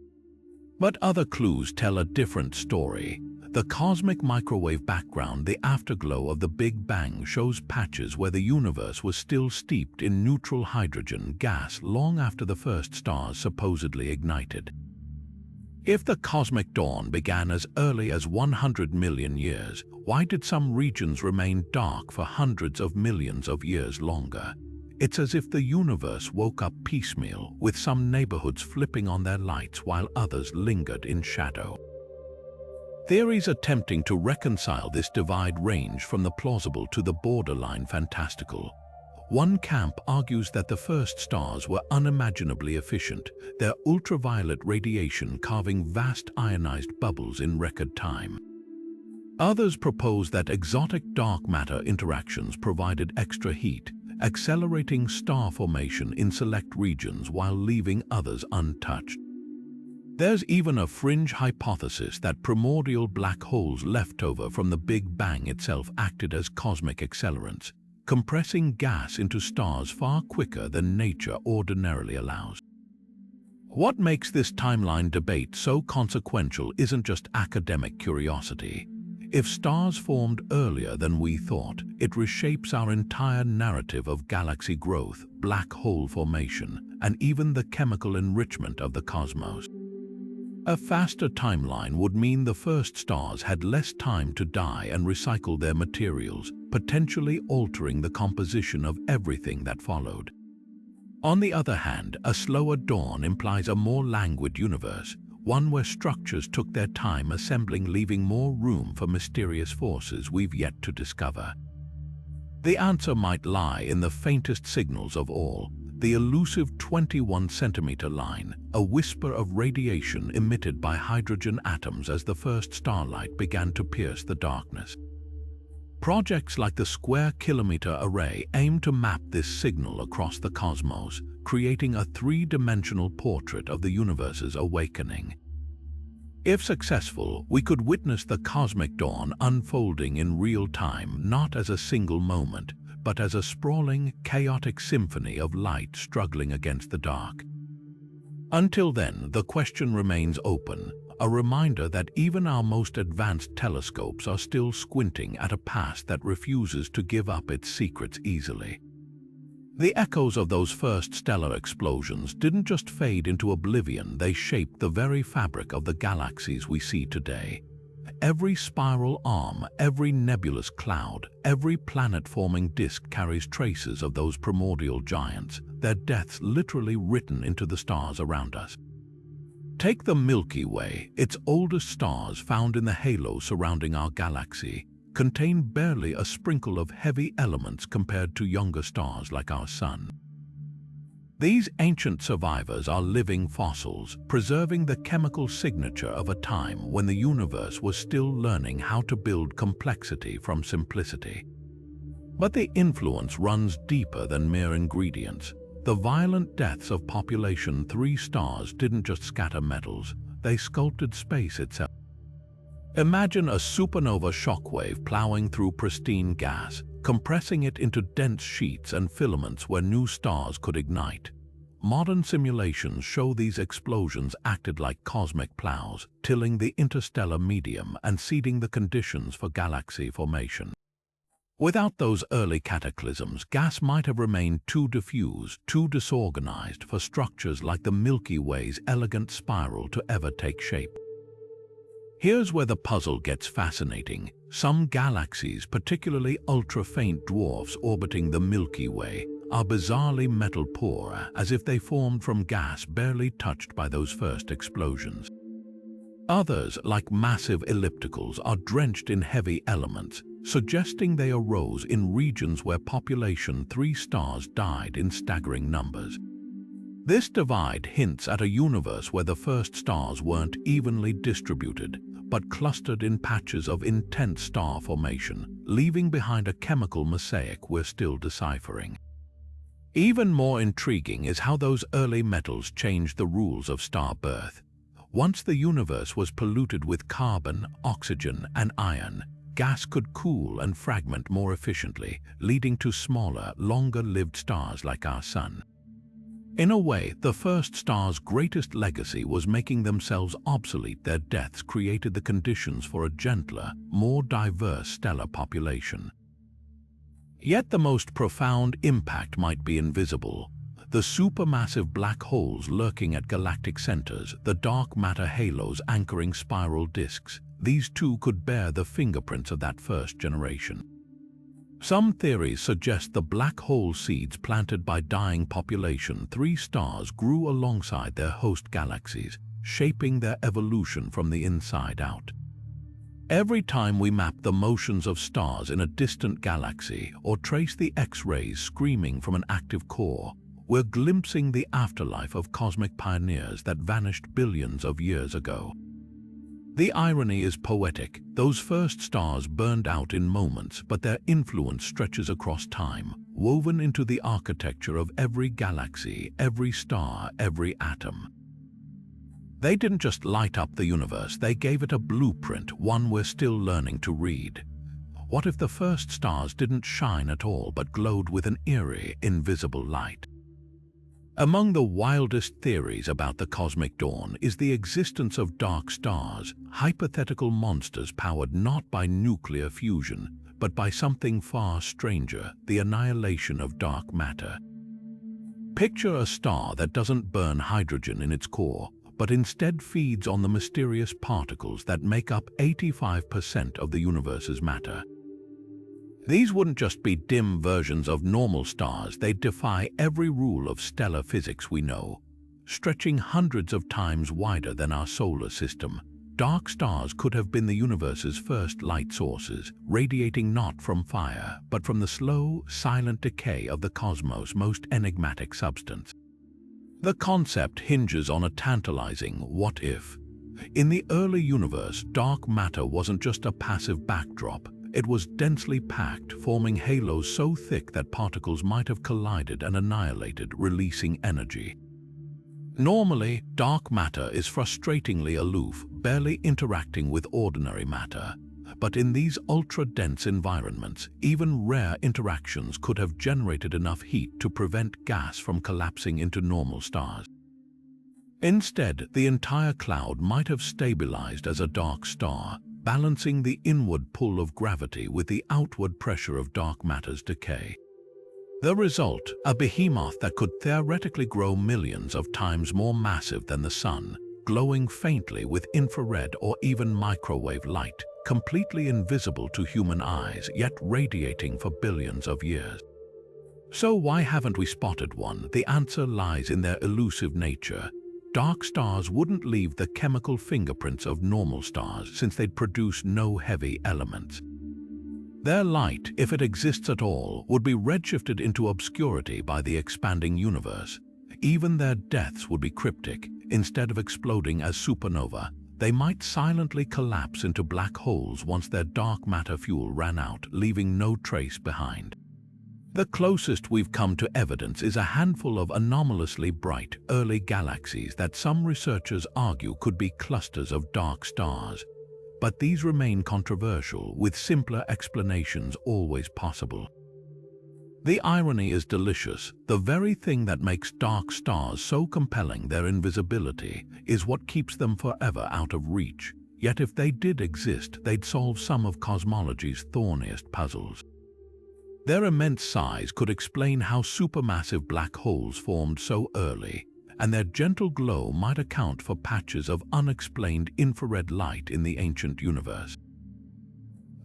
But other clues tell a different story. The cosmic microwave background, the afterglow of the Big Bang, shows patches where the universe was still steeped in neutral hydrogen gas long after the first stars supposedly ignited. If the cosmic dawn began as early as 100 million years, why did some regions remain dark for hundreds of millions of years longer? It's as if the universe woke up piecemeal, with some neighborhoods flipping on their lights while others lingered in shadow. Theories attempting to reconcile this divide range from the plausible to the borderline fantastical. One camp argues that the first stars were unimaginably efficient, their ultraviolet radiation carving vast ionized bubbles in record time. Others propose that exotic dark matter interactions provided extra heat, accelerating star formation in select regions while leaving others untouched. There's even a fringe hypothesis that primordial black holes left over from the Big Bang itself acted as cosmic accelerants, compressing gas into stars far quicker than nature ordinarily allows. What makes this timeline debate so consequential isn't just academic curiosity. If stars formed earlier than we thought, it reshapes our entire narrative of galaxy growth, black hole formation, and even the chemical enrichment of the cosmos. A faster timeline would mean the first stars had less time to die and recycle their materials, potentially altering the composition of everything that followed. On the other hand, a slower dawn implies a more languid universe, one where structures took their time assembling, leaving more room for mysterious forces we've yet to discover. The answer might lie in the faintest signals of all, the elusive 21-centimeter line, a whisper of radiation emitted by hydrogen atoms as the first starlight began to pierce the darkness. Projects like the Square Kilometre Array aim to map this signal across the cosmos, creating a three-dimensional portrait of the universe's awakening. If successful, we could witness the cosmic dawn unfolding in real time, not as a single moment, but as a sprawling, chaotic symphony of light struggling against the dark. Until then, the question remains open, a reminder that even our most advanced telescopes are still squinting at a past that refuses to give up its secrets easily. The echoes of those first stellar explosions didn't just fade into oblivion, they shaped the very fabric of the galaxies we see today. Every spiral arm, every nebulous cloud, every planet-forming disk carries traces of those primordial giants, their deaths literally written into the stars around us. Take the Milky Way. Its oldest stars, found in the halo surrounding our galaxy, contain barely a sprinkle of heavy elements compared to younger stars like our Sun. These ancient survivors are living fossils, preserving the chemical signature of a time when the universe was still learning how to build complexity from simplicity. But the influence runs deeper than mere ingredients. The violent deaths of population 3 stars didn't just scatter metals, they sculpted space itself. Imagine a supernova shockwave plowing through pristine gas, compressing it into dense sheets and filaments where new stars could ignite. Modern simulations show these explosions acted like cosmic plows, tilling the interstellar medium and seeding the conditions for galaxy formation. Without those early cataclysms, gas might have remained too diffuse, too disorganized for structures like the Milky Way's elegant spiral to ever take shape. Here's where the puzzle gets fascinating. Some galaxies, particularly ultra-faint dwarfs orbiting the Milky Way, are bizarrely metal-poor, as if they formed from gas barely touched by those first explosions. Others, like massive ellipticals, are drenched in heavy elements, suggesting they arose in regions where population 3 stars died in staggering numbers. This divide hints at a universe where the first stars weren't evenly distributed, but clustered in patches of intense star formation, leaving behind a chemical mosaic we're still deciphering. Even more intriguing is how those early metals changed the rules of star birth. Once the universe was polluted with carbon, oxygen, and iron, gas could cool and fragment more efficiently, leading to smaller, longer-lived stars like our Sun. In a way, the first stars' greatest legacy was making themselves obsolete. Their deaths created the conditions for a gentler, more diverse stellar population. Yet the most profound impact might be invisible. The supermassive black holes lurking at galactic centers, the dark matter halos anchoring spiral disks, these too could bear the fingerprints of that first generation. Some theories suggest the black hole seeds planted by dying population 3 stars grew alongside their host galaxies, shaping their evolution from the inside out. Every time we map the motions of stars in a distant galaxy or trace the X-rays screaming from an active core, we're glimpsing the afterlife of cosmic pioneers that vanished billions of years ago. The irony is poetic. Those first stars burned out in moments, but their influence stretches across time, woven into the architecture of every galaxy, every star, every atom. They didn't just light up the universe, they gave it a blueprint, one we're still learning to read. What if the first stars didn't shine at all, but glowed with an eerie, invisible light? Among the wildest theories about the cosmic dawn is the existence of dark stars, hypothetical monsters powered not by nuclear fusion, but by something far stranger, the annihilation of dark matter. Picture a star that doesn't burn hydrogen in its core, but instead feeds on the mysterious particles that make up 85% of the universe's matter. These wouldn't just be dim versions of normal stars, they'd defy every rule of stellar physics we know. Stretching hundreds of times wider than our solar system, dark stars could have been the universe's first light sources, radiating not from fire, but from the slow, silent decay of the cosmos' most enigmatic substance. The concept hinges on a tantalizing what if. In the early universe, dark matter wasn't just a passive backdrop. It was densely packed, forming halos so thick that particles might have collided and annihilated, releasing energy. Normally, dark matter is frustratingly aloof, barely interacting with ordinary matter. But in these ultra-dense environments, even rare interactions could have generated enough heat to prevent gas from collapsing into normal stars. Instead, the entire cloud might have stabilized as a dark star, balancing the inward pull of gravity with the outward pressure of dark matter's decay. The result, a behemoth that could theoretically grow millions of times more massive than the Sun, glowing faintly with infrared or even microwave light, completely invisible to human eyes, yet radiating for billions of years. So why haven't we spotted one? The answer lies in their elusive nature. dark stars wouldn't leave the chemical fingerprints of normal stars since they'd produce no heavy elements. Their light, if it exists at all, would be redshifted into obscurity by the expanding universe. Even their deaths would be cryptic. Instead of exploding as supernova, they might silently collapse into black holes once their dark matter fuel ran out, leaving no trace behind. The closest we've come to evidence is a handful of anomalously bright early galaxies that some researchers argue could be clusters of dark stars. But these remain controversial, with simpler explanations always possible. The irony is delicious. The very thing that makes dark stars so compelling, their invisibility, is what keeps them forever out of reach. Yet if they did exist, they'd solve some of cosmology's thorniest puzzles. Their immense size could explain how supermassive black holes formed so early, and their gentle glow might account for patches of unexplained infrared light in the ancient universe.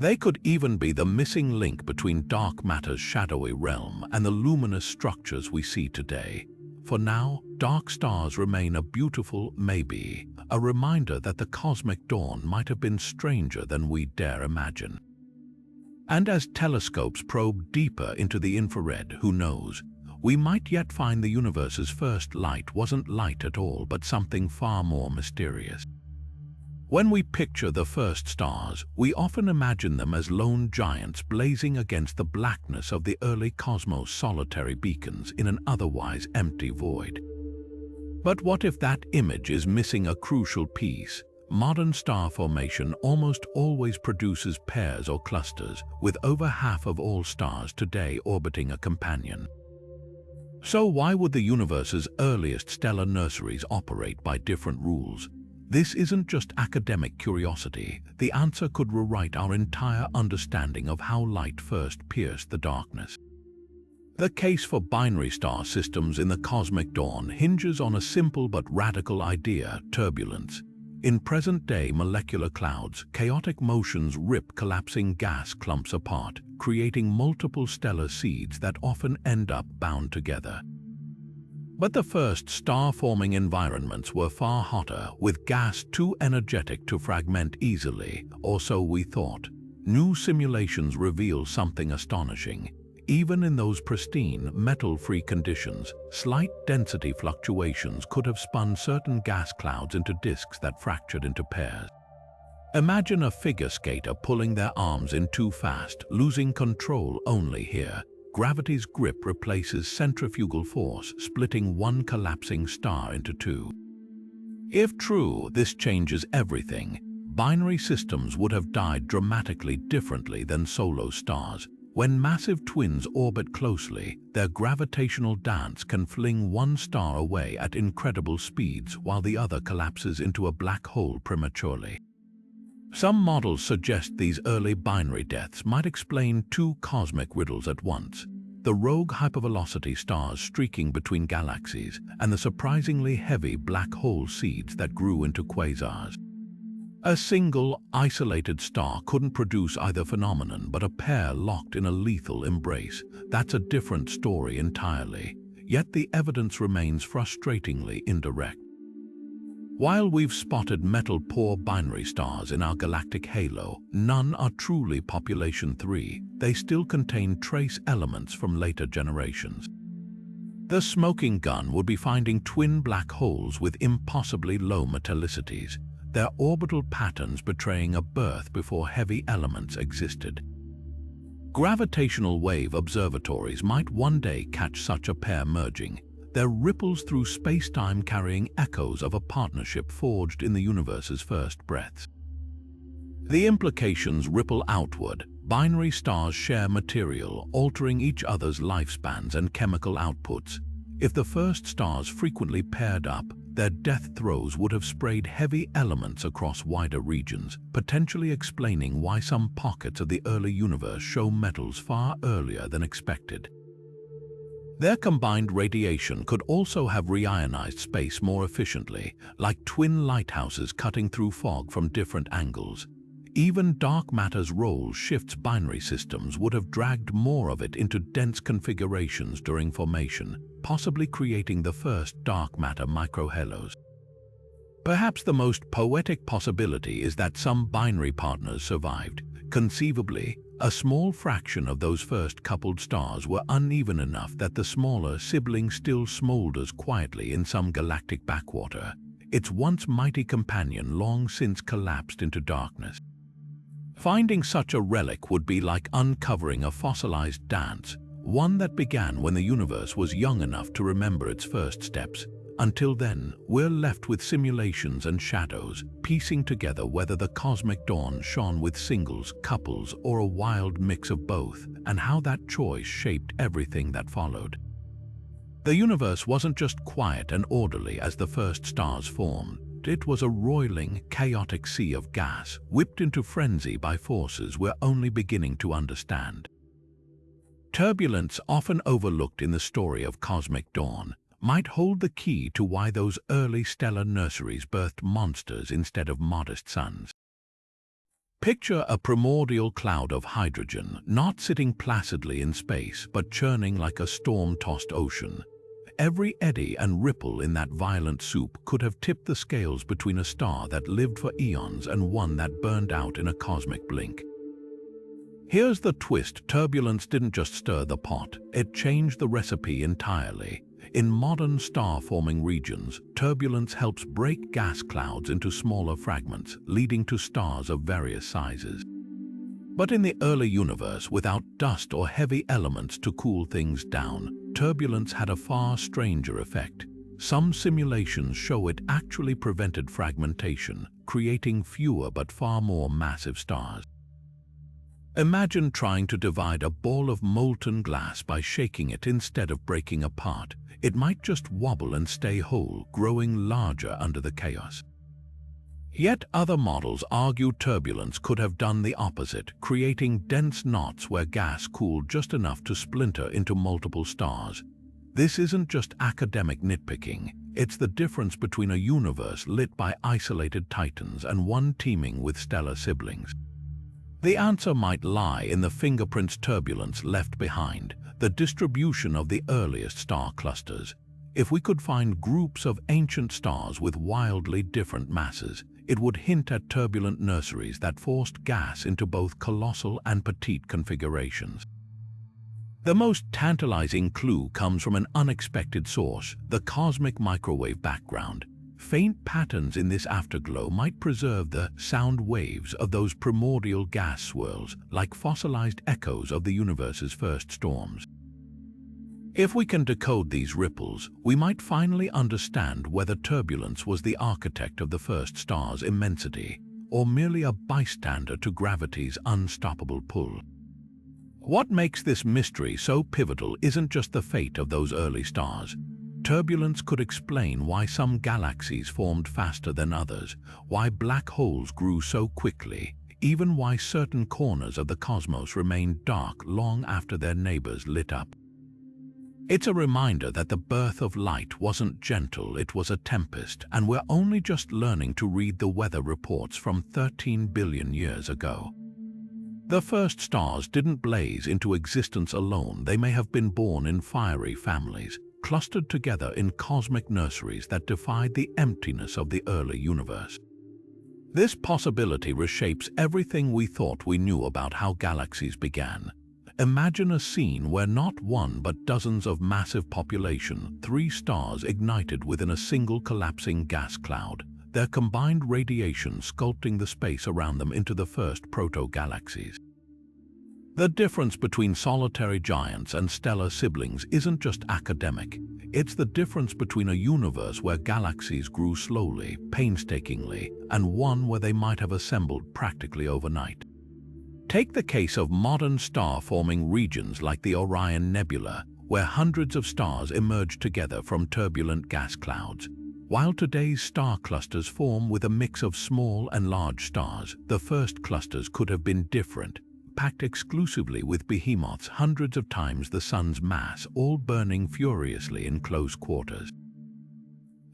They could even be the missing link between dark matter's shadowy realm and the luminous structures we see today. For now, dark stars remain a beautiful maybe, a reminder that the cosmic dawn might have been stranger than we dare imagine. And as telescopes probe deeper into the infrared, who knows, we might yet find the universe's first light wasn't light at all, but something far more mysterious. When we picture the first stars, we often imagine them as lone giants blazing against the blackness of the early cosmos, solitary beacons in an otherwise empty void. But what if that image is missing a crucial piece? Modern star formation almost always produces pairs or clusters, with over half of all stars today orbiting a companion. So why would the universe's earliest stellar nurseries operate by different rules? This isn't just academic curiosity. The answer could rewrite our entire understanding of how light first pierced the darkness. The case for binary star systems in the cosmic dawn hinges on a simple but radical idea: turbulence. In present-day molecular clouds, chaotic motions rip collapsing gas clumps apart, creating multiple stellar seeds that often end up bound together. But the first star-forming environments were far hotter, with gas too energetic to fragment easily, or so we thought. New simulations reveal something astonishing. Even in those pristine, metal-free conditions, slight density fluctuations could have spun certain gas clouds into disks that fractured into pairs. Imagine a figure skater pulling their arms in too fast, losing control only here. Gravity's grip replaces centrifugal force, splitting one collapsing star into two. If true, this changes everything. Binary systems would have died dramatically differently than solo stars. When massive twins orbit closely, their gravitational dance can fling one star away at incredible speeds while the other collapses into a black hole prematurely. Some models suggest these early binary deaths might explain two cosmic riddles at once: the rogue hypervelocity stars streaking between galaxies and the surprisingly heavy black hole seeds that grew into quasars. A single, isolated star couldn't produce either phenomenon, but a pair locked in a lethal embrace. That's a different story entirely. Yet the evidence remains frustratingly indirect. While we've spotted metal-poor binary stars in our galactic halo, none are truly population 3. They still contain trace elements from later generations. The smoking gun would be finding twin black holes with impossibly low metallicities, their orbital patterns betraying a birth before heavy elements existed. Gravitational wave observatories might one day catch such a pair merging, their ripples through space-time carrying echoes of a partnership forged in the universe's first breaths. The implications ripple outward. Binary stars share material, altering each other's lifespans and chemical outputs. If the first stars frequently paired up, their death throes would have sprayed heavy elements across wider regions, potentially explaining why some pockets of the early universe show metals far earlier than expected. Their combined radiation could also have reionized space more efficiently, like twin lighthouses cutting through fog from different angles. Even dark matter's role shifts. Binary systems would have dragged more of it into dense configurations during formation, possibly creating the first dark matter microhalos. Perhaps the most poetic possibility is that some binary partners survived. Conceivably, a small fraction of those first coupled stars were uneven enough that the smaller sibling still smolders quietly in some galactic backwater, its once mighty companion long since collapsed into darkness. Finding such a relic would be like uncovering a fossilized dance, one that began when the universe was young enough to remember its first steps. Until then, we're left with simulations and shadows, piecing together whether the cosmic dawn shone with singles, couples, or a wild mix of both, and how that choice shaped everything that followed. The universe wasn't just quiet and orderly as the first stars formed. It was a roiling, chaotic sea of gas, whipped into frenzy by forces we're only beginning to understand. Turbulence, often overlooked in the story of cosmic dawn, might hold the key to why those early stellar nurseries birthed monsters instead of modest suns. Picture a primordial cloud of hydrogen, not sitting placidly in space, but churning like a storm-tossed ocean. Every eddy and ripple in that violent soup could have tipped the scales between a star that lived for eons and one that burned out in a cosmic blink. Here's the twist: turbulence didn't just stir the pot, it changed the recipe entirely. In modern star-forming regions, turbulence helps break gas clouds into smaller fragments, leading to stars of various sizes. But in the early universe, without dust or heavy elements to cool things down, turbulence had a far stranger effect. Some simulations show it actually prevented fragmentation, creating fewer but far more massive stars. Imagine trying to divide a ball of molten glass by shaking it instead of breaking apart. It might just wobble and stay whole, growing larger under the chaos. Yet other models argue turbulence could have done the opposite, creating dense knots where gas cooled just enough to splinter into multiple stars. This isn't just academic nitpicking, it's the difference between a universe lit by isolated titans and one teeming with stellar siblings. The answer might lie in the fingerprints turbulence left behind, the distribution of the earliest star clusters. If we could find groups of ancient stars with wildly different masses, it would hint at turbulent nurseries that forced gas into both colossal and petite configurations. The most tantalizing clue comes from an unexpected source: the cosmic microwave background. Faint patterns in this afterglow might preserve the sound waves of those primordial gas swirls, like fossilized echoes of the universe's first storms. If we can decode these ripples, we might finally understand whether turbulence was the architect of the first star's immensity, or merely a bystander to gravity's unstoppable pull. What makes this mystery so pivotal isn't just the fate of those early stars. Turbulence could explain why some galaxies formed faster than others, why black holes grew so quickly, even why certain corners of the cosmos remained dark long after their neighbors lit up. It's a reminder that the birth of light wasn't gentle, it was a tempest, and we're only just learning to read the weather reports from 13 billion years ago. The first stars didn't blaze into existence alone. They may have been born in fiery families, clustered together in cosmic nurseries that defied the emptiness of the early universe. This possibility reshapes everything we thought we knew about how galaxies began. Imagine a scene where not one but dozens of massive population, 3 stars ignited within a single collapsing gas cloud, their combined radiation sculpting the space around them into the first proto-galaxies. The difference between solitary giants and stellar siblings isn't just academic. It's the difference between a universe where galaxies grew slowly, painstakingly, and one where they might have assembled practically overnight. Take the case of modern star-forming regions like the Orion Nebula, where hundreds of stars emerge together from turbulent gas clouds. While today's star clusters form with a mix of small and large stars, the first clusters could have been different, packed exclusively with behemoths hundreds of times the sun's mass, all burning furiously in close quarters.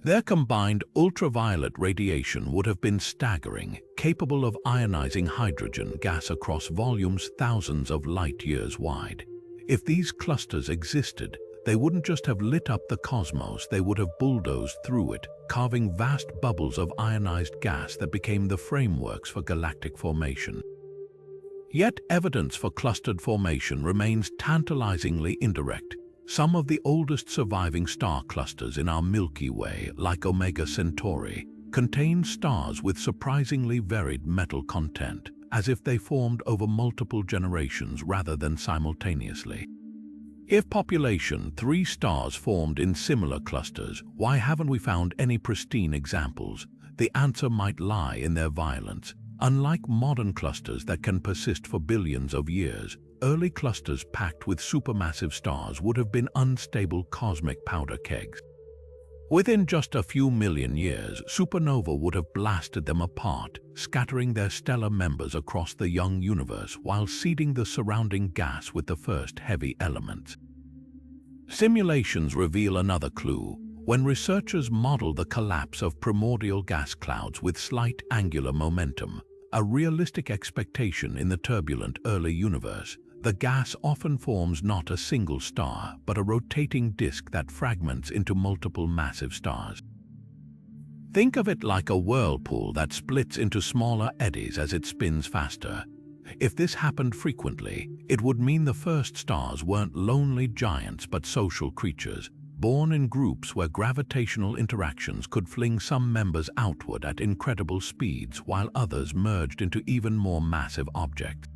Their combined ultraviolet radiation would have been staggering, capable of ionizing hydrogen gas across volumes thousands of light-years wide. If these clusters existed, they wouldn't just have lit up the cosmos, they would have bulldozed through it, carving vast bubbles of ionized gas that became the frameworks for galactic formation. Yet evidence for clustered formation remains tantalizingly indirect. Some of the oldest surviving star clusters in our Milky Way, like Omega Centauri, contain stars with surprisingly varied metal content, as if they formed over multiple generations rather than simultaneously. If population 3 stars formed in similar clusters, why haven't we found any pristine examples? The answer might lie in their violence. Unlike modern clusters that can persist for billions of years, early clusters packed with supermassive stars would have been unstable cosmic powder kegs. Within just a few million years, supernova would have blasted them apart, scattering their stellar members across the young universe while seeding the surrounding gas with the first heavy elements. Simulations reveal another clue. When researchers model the collapse of primordial gas clouds with slight angular momentum, a realistic expectation in the turbulent early universe, the gas often forms not a single star, but a rotating disk that fragments into multiple massive stars. Think of it like a whirlpool that splits into smaller eddies as it spins faster. If this happened frequently, it would mean the first stars weren't lonely giants but social creatures, born in groups where gravitational interactions could fling some members outward at incredible speeds while others merged into even more massive objects.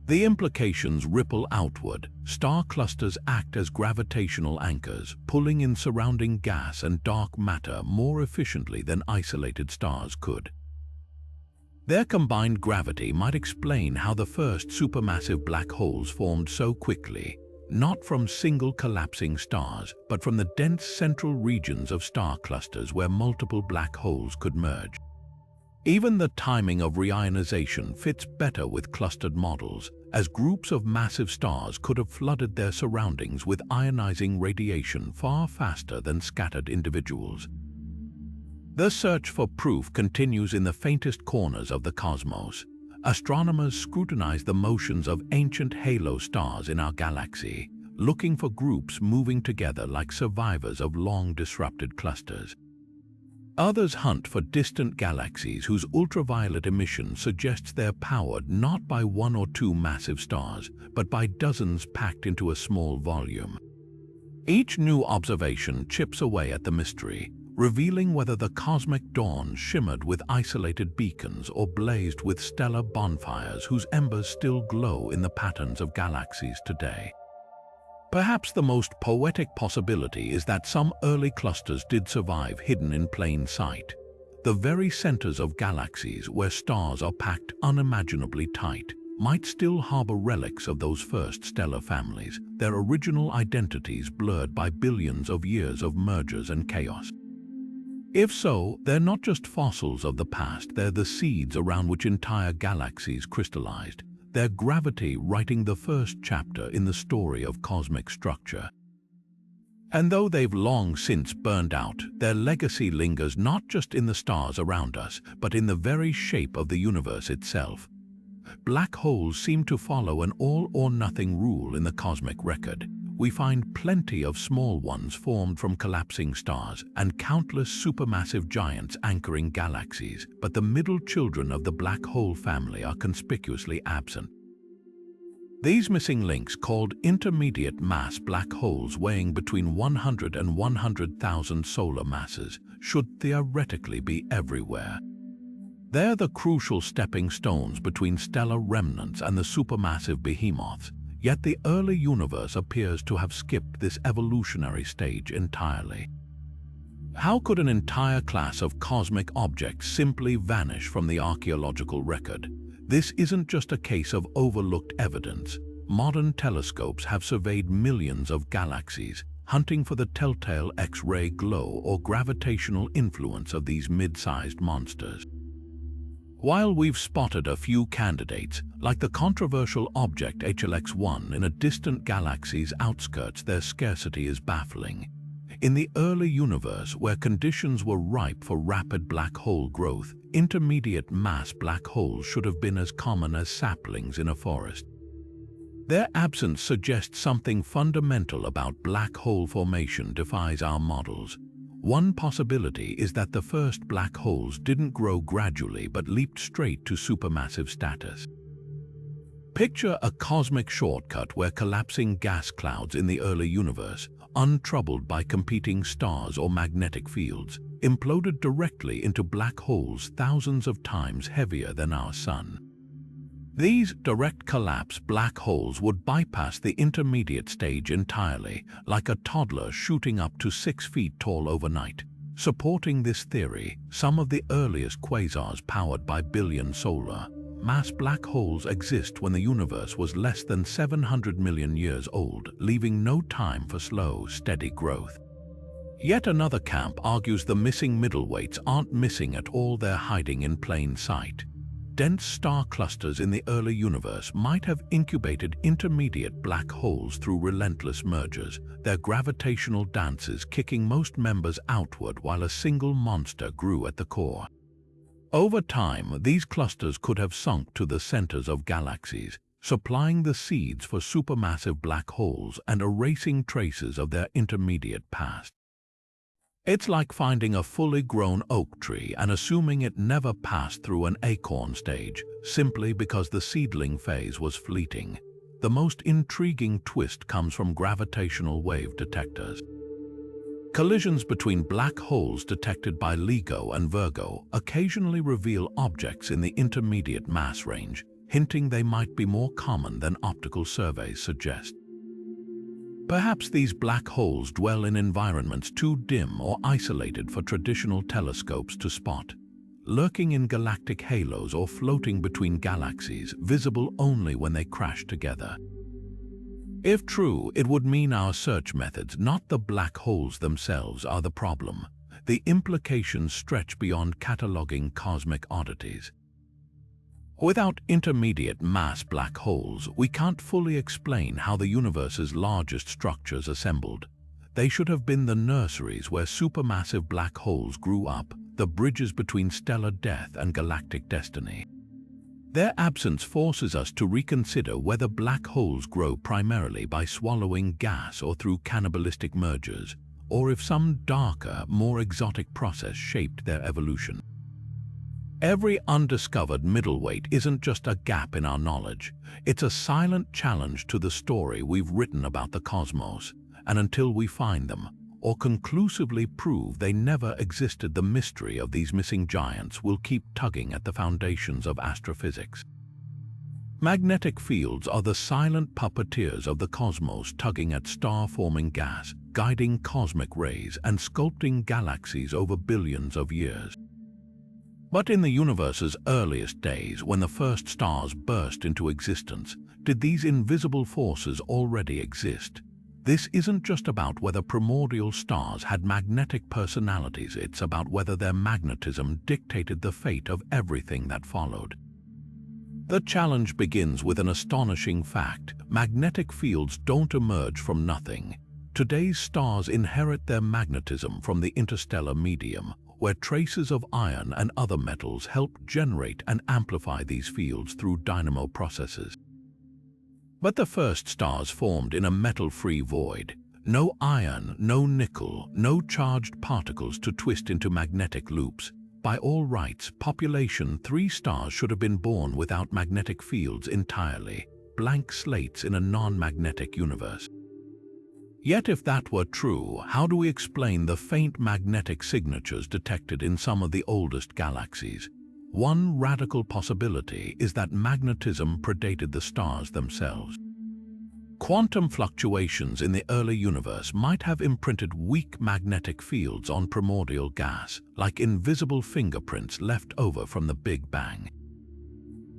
The implications ripple outward. Star clusters act as gravitational anchors, pulling in surrounding gas and dark matter more efficiently than isolated stars could. Their combined gravity might explain how the first supermassive black holes formed so quickly, not from single collapsing stars, but from the dense central regions of star clusters where multiple black holes could merge. Even the timing of reionization fits better with clustered models, as groups of massive stars could have flooded their surroundings with ionizing radiation far faster than scattered individuals. The search for proof continues in the faintest corners of the cosmos. Astronomers scrutinize the motions of ancient halo stars in our galaxy, looking for groups moving together like survivors of long-disrupted clusters. Others hunt for distant galaxies whose ultraviolet emission suggests they're powered not by 1 or 2 massive stars, but by dozens packed into a small volume. Each new observation chips away at the mystery, revealing whether the cosmic dawn shimmered with isolated beacons or blazed with stellar bonfires whose embers still glow in the patterns of galaxies today. Perhaps the most poetic possibility is that some early clusters did survive hidden in plain sight. The very centers of galaxies where stars are packed unimaginably tight might still harbor relics of those first stellar families, their original identities blurred by billions of years of mergers and chaos. If so, they're not just fossils of the past, they're the seeds around which entire galaxies crystallized, their gravity writing the first chapter in the story of cosmic structure. And though they've long since burned out, their legacy lingers not just in the stars around us, but in the very shape of the universe itself. Black holes seem to follow an all-or-nothing rule in the cosmic record. We find plenty of small ones formed from collapsing stars and countless supermassive giants anchoring galaxies, but the middle children of the black hole family are conspicuously absent. These missing links, called intermediate mass black holes weighing between 100 and 100,000 solar masses, should theoretically be everywhere. They're the crucial stepping stones between stellar remnants and the supermassive behemoths. Yet the early universe appears to have skipped this evolutionary stage entirely. How could an entire class of cosmic objects simply vanish from the archaeological record? This isn't just a case of overlooked evidence. Modern telescopes have surveyed millions of galaxies, hunting for the telltale X-ray glow or gravitational influence of these mid-sized monsters. While we've spotted a few candidates, like the controversial object HLX-1 in a distant galaxy's outskirts, their scarcity is baffling. In the early universe, where conditions were ripe for rapid black hole growth, intermediate mass black holes should have been as common as saplings in a forest. Their absence suggests something fundamental about black hole formation defies our models. One possibility is that the first black holes didn't grow gradually but leaped straight to supermassive status. Picture a cosmic shortcut where collapsing gas clouds in the early universe, untroubled by competing stars or magnetic fields, imploded directly into black holes thousands of times heavier than our Sun. These direct collapse black holes would bypass the intermediate stage entirely, like a toddler shooting up to 6 feet tall overnight. Supporting this theory, some of the earliest quasars powered by billion solar mass black holes exist when the universe was less than 700 million years old, leaving no time for slow, steady growth. Yet another camp argues the missing middleweights aren't missing at all, they're hiding in plain sight. Dense star clusters in the early universe might have incubated intermediate black holes through relentless mergers, their gravitational dances kicking most members outward while a single monster grew at the core. Over time, these clusters could have sunk to the centers of galaxies, supplying the seeds for supermassive black holes and erasing traces of their intermediate past. It's like finding a fully grown oak tree and assuming it never passed through an acorn stage, simply because the seedling phase was fleeting. The most intriguing twist comes from gravitational wave detectors. Collisions between black holes detected by LIGO and Virgo occasionally reveal objects in the intermediate mass range, hinting they might be more common than optical surveys suggest. Perhaps these black holes dwell in environments too dim or isolated for traditional telescopes to spot, lurking in galactic halos or floating between galaxies, visible only when they crash together. If true, it would mean our search methods, not the black holes themselves, are the problem. The implications stretch beyond cataloging cosmic oddities. Without intermediate mass black holes, we can't fully explain how the universe's largest structures assembled. They should have been the nurseries where supermassive black holes grew up, the bridges between stellar death and galactic destiny. Their absence forces us to reconsider whether black holes grow primarily by swallowing gas or through cannibalistic mergers, or if some darker, more exotic process shaped their evolution. Every undiscovered middleweight isn't just a gap in our knowledge, it's a silent challenge to the story we've written about the cosmos, and until we find them, or conclusively prove they never existed, the mystery of these missing giants will keep tugging at the foundations of astrophysics. Magnetic fields are the silent puppeteers of the cosmos, tugging at star-forming gas, guiding cosmic rays, and sculpting galaxies over billions of years. But in the universe's earliest days, when the first stars burst into existence, did these invisible forces already exist? This isn't just about whether primordial stars had magnetic personalities, it's about whether their magnetism dictated the fate of everything that followed. The challenge begins with an astonishing fact: magnetic fields don't emerge from nothing. Today's stars inherit their magnetism from the interstellar medium, where traces of iron and other metals help generate and amplify these fields through dynamo processes. But the first stars formed in a metal-free void. No iron, no nickel, no charged particles to twist into magnetic loops. By all rights, population 3 stars should have been born without magnetic fields entirely, blank slates in a non-magnetic universe. Yet if that were true, how do we explain the faint magnetic signatures detected in some of the oldest galaxies? One radical possibility is that magnetism predated the stars themselves. Quantum fluctuations in the early universe might have imprinted weak magnetic fields on primordial gas, like invisible fingerprints left over from the Big Bang.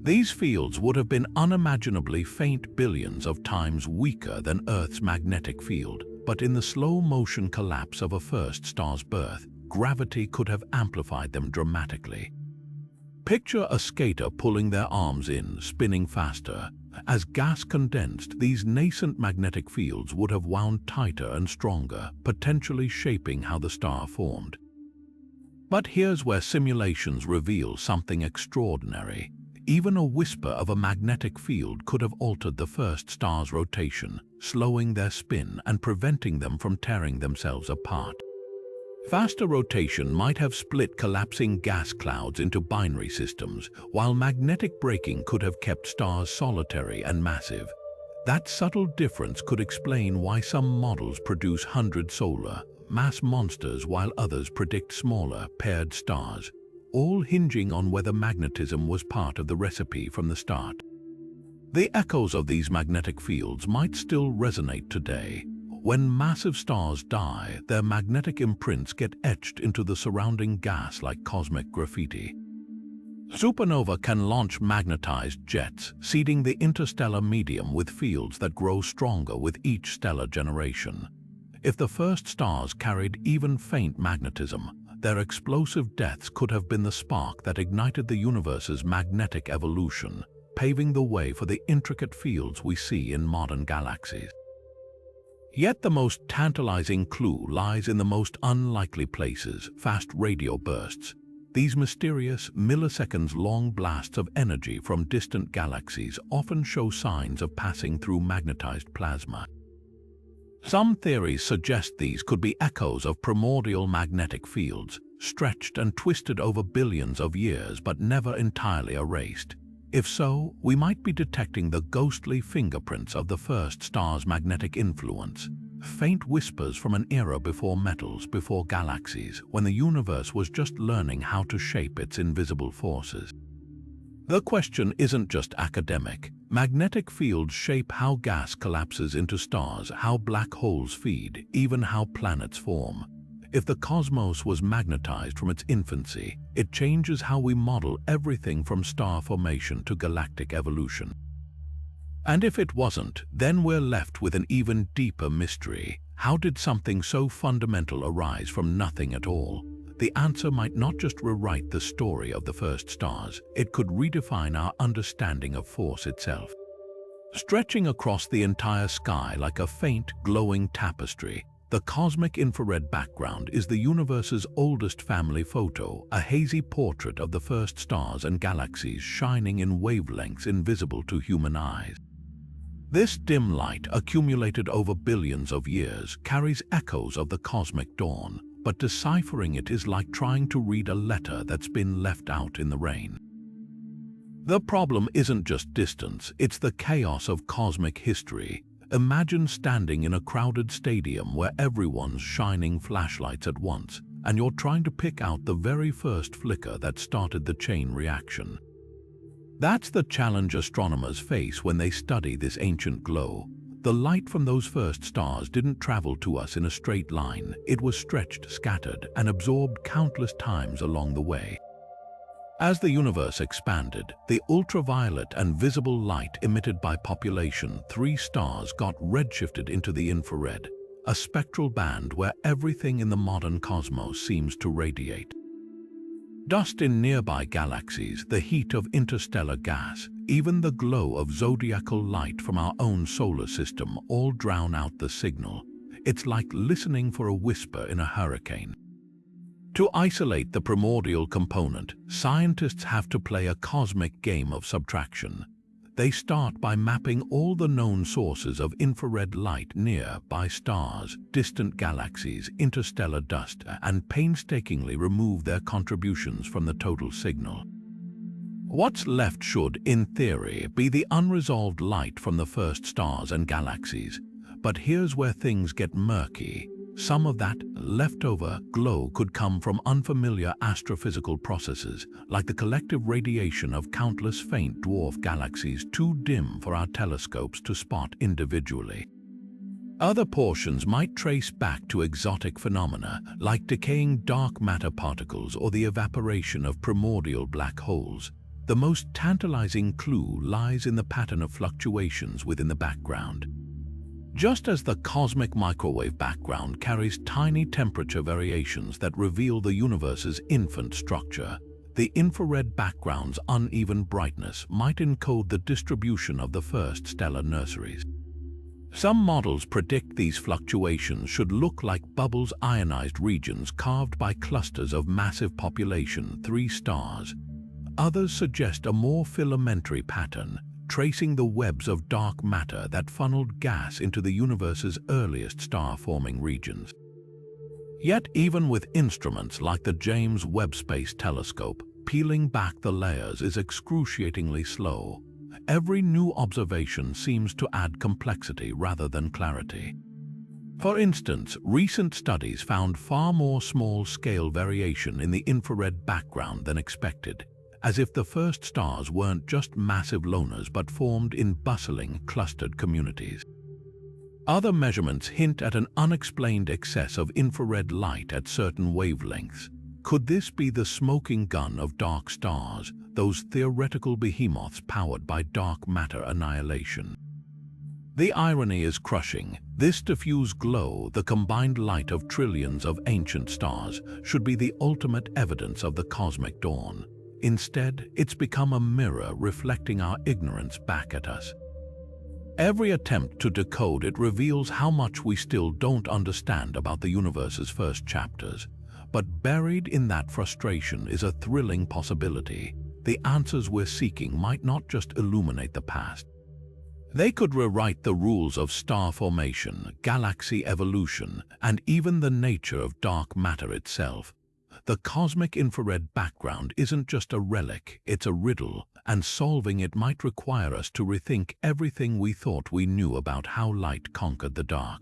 These fields would have been unimaginably faint, billions of times weaker than Earth's magnetic field, but in the slow-motion collapse of a first star's birth, gravity could have amplified them dramatically. Picture a skater pulling their arms in, spinning faster. As gas condensed, these nascent magnetic fields would have wound tighter and stronger, potentially shaping how the star formed. But here's where simulations reveal something extraordinary. Even a whisper of a magnetic field could have altered the first star's rotation, slowing their spin and preventing them from tearing themselves apart. Faster rotation might have split collapsing gas clouds into binary systems, while magnetic braking could have kept stars solitary and massive. That subtle difference could explain why some models produce 100 solar mass monsters while others predict smaller, paired stars, all hinging on whether magnetism was part of the recipe from the start. The echoes of these magnetic fields might still resonate today. When massive stars die, their magnetic imprints get etched into the surrounding gas like cosmic graffiti. Supernova can launch magnetized jets, seeding the interstellar medium with fields that grow stronger with each stellar generation. If the first stars carried even faint magnetism, their explosive deaths could have been the spark that ignited the universe's magnetic evolution, paving the way for the intricate fields we see in modern galaxies. Yet the most tantalizing clue lies in the most unlikely places: fast radio bursts. These mysterious, milliseconds-long blasts of energy from distant galaxies often show signs of passing through magnetized plasma. Some theories suggest these could be echoes of primordial magnetic fields, stretched and twisted over billions of years but never entirely erased. If so, we might be detecting the ghostly fingerprints of the first star's magnetic influence, faint whispers from an era before metals, before galaxies, when the universe was just learning how to shape its invisible forces. The question isn't just academic. Magnetic fields shape how gas collapses into stars, how black holes feed, even how planets form. If the cosmos was magnetized from its infancy, it changes how we model everything from star formation to galactic evolution. And if it wasn't, then we're left with an even deeper mystery. How did something so fundamental arise from nothing at all? The answer might not just rewrite the story of the first stars, it could redefine our understanding of force itself. Stretching across the entire sky like a faint, glowing tapestry, the cosmic infrared background is the universe's oldest family photo, a hazy portrait of the first stars and galaxies shining in wavelengths invisible to human eyes. This dim light, accumulated over billions of years, carries echoes of the cosmic dawn, but deciphering it is like trying to read a letter that's been left out in the rain. The problem isn't just distance, it's the chaos of cosmic history. Imagine standing in a crowded stadium where everyone's shining flashlights at once, and you're trying to pick out the very first flicker that started the chain reaction. That's the challenge astronomers face when they study this ancient glow. The light from those first stars didn't travel to us in a straight line. It was stretched, scattered, and absorbed countless times along the way. As the universe expanded, the ultraviolet and visible light emitted by population 3 stars got redshifted into the infrared, a spectral band where everything in the modern cosmos seems to radiate. Dust in nearby galaxies, the heat of interstellar gas, even the glow of zodiacal light from our own solar system all drown out the signal. It's like listening for a whisper in a hurricane. To isolate the primordial component, scientists have to play a cosmic game of subtraction. They start by mapping all the known sources of infrared light nearby stars, distant galaxies, interstellar dust, and painstakingly remove their contributions from the total signal. What's left should, in theory, be the unresolved light from the first stars and galaxies. But here's where things get murky. Some of that leftover glow could come from unfamiliar astrophysical processes, like the collective radiation of countless faint dwarf galaxies too dim for our telescopes to spot individually. Other portions might trace back to exotic phenomena, like decaying dark matter particles or the evaporation of primordial black holes. The most tantalizing clue lies in the pattern of fluctuations within the background. Just as the cosmic microwave background carries tiny temperature variations that reveal the universe's infant structure, the infrared background's uneven brightness might encode the distribution of the first stellar nurseries. Some models predict these fluctuations should look like bubbles, ionized regions carved by clusters of massive population 3 stars. Others suggest a more filamentary pattern, tracing the webs of dark matter that funneled gas into the universe's earliest star-forming regions. Yet even with instruments like the James Webb Space Telescope, peeling back the layers is excruciatingly slow. Every new observation seems to add complexity rather than clarity. For instance, recent studies found far more small-scale variation in the infrared background than expected, as if the first stars weren't just massive loners but formed in bustling, clustered communities. Other measurements hint at an unexplained excess of infrared light at certain wavelengths. Could this be the smoking gun of dark stars, those theoretical behemoths powered by dark matter annihilation? The irony is crushing. This diffuse glow, the combined light of trillions of ancient stars, should be the ultimate evidence of the cosmic dawn. Instead, it's become a mirror reflecting our ignorance back at us. Every attempt to decode it reveals how much we still don't understand about the universe's first chapters. But buried in that frustration is a thrilling possibility. The answers we're seeking might not just illuminate the past. They could rewrite the rules of star formation, galaxy evolution, and even the nature of dark matter itself. The cosmic infrared background isn't just a relic, it's a riddle, and solving it might require us to rethink everything we thought we knew about how light conquered the dark.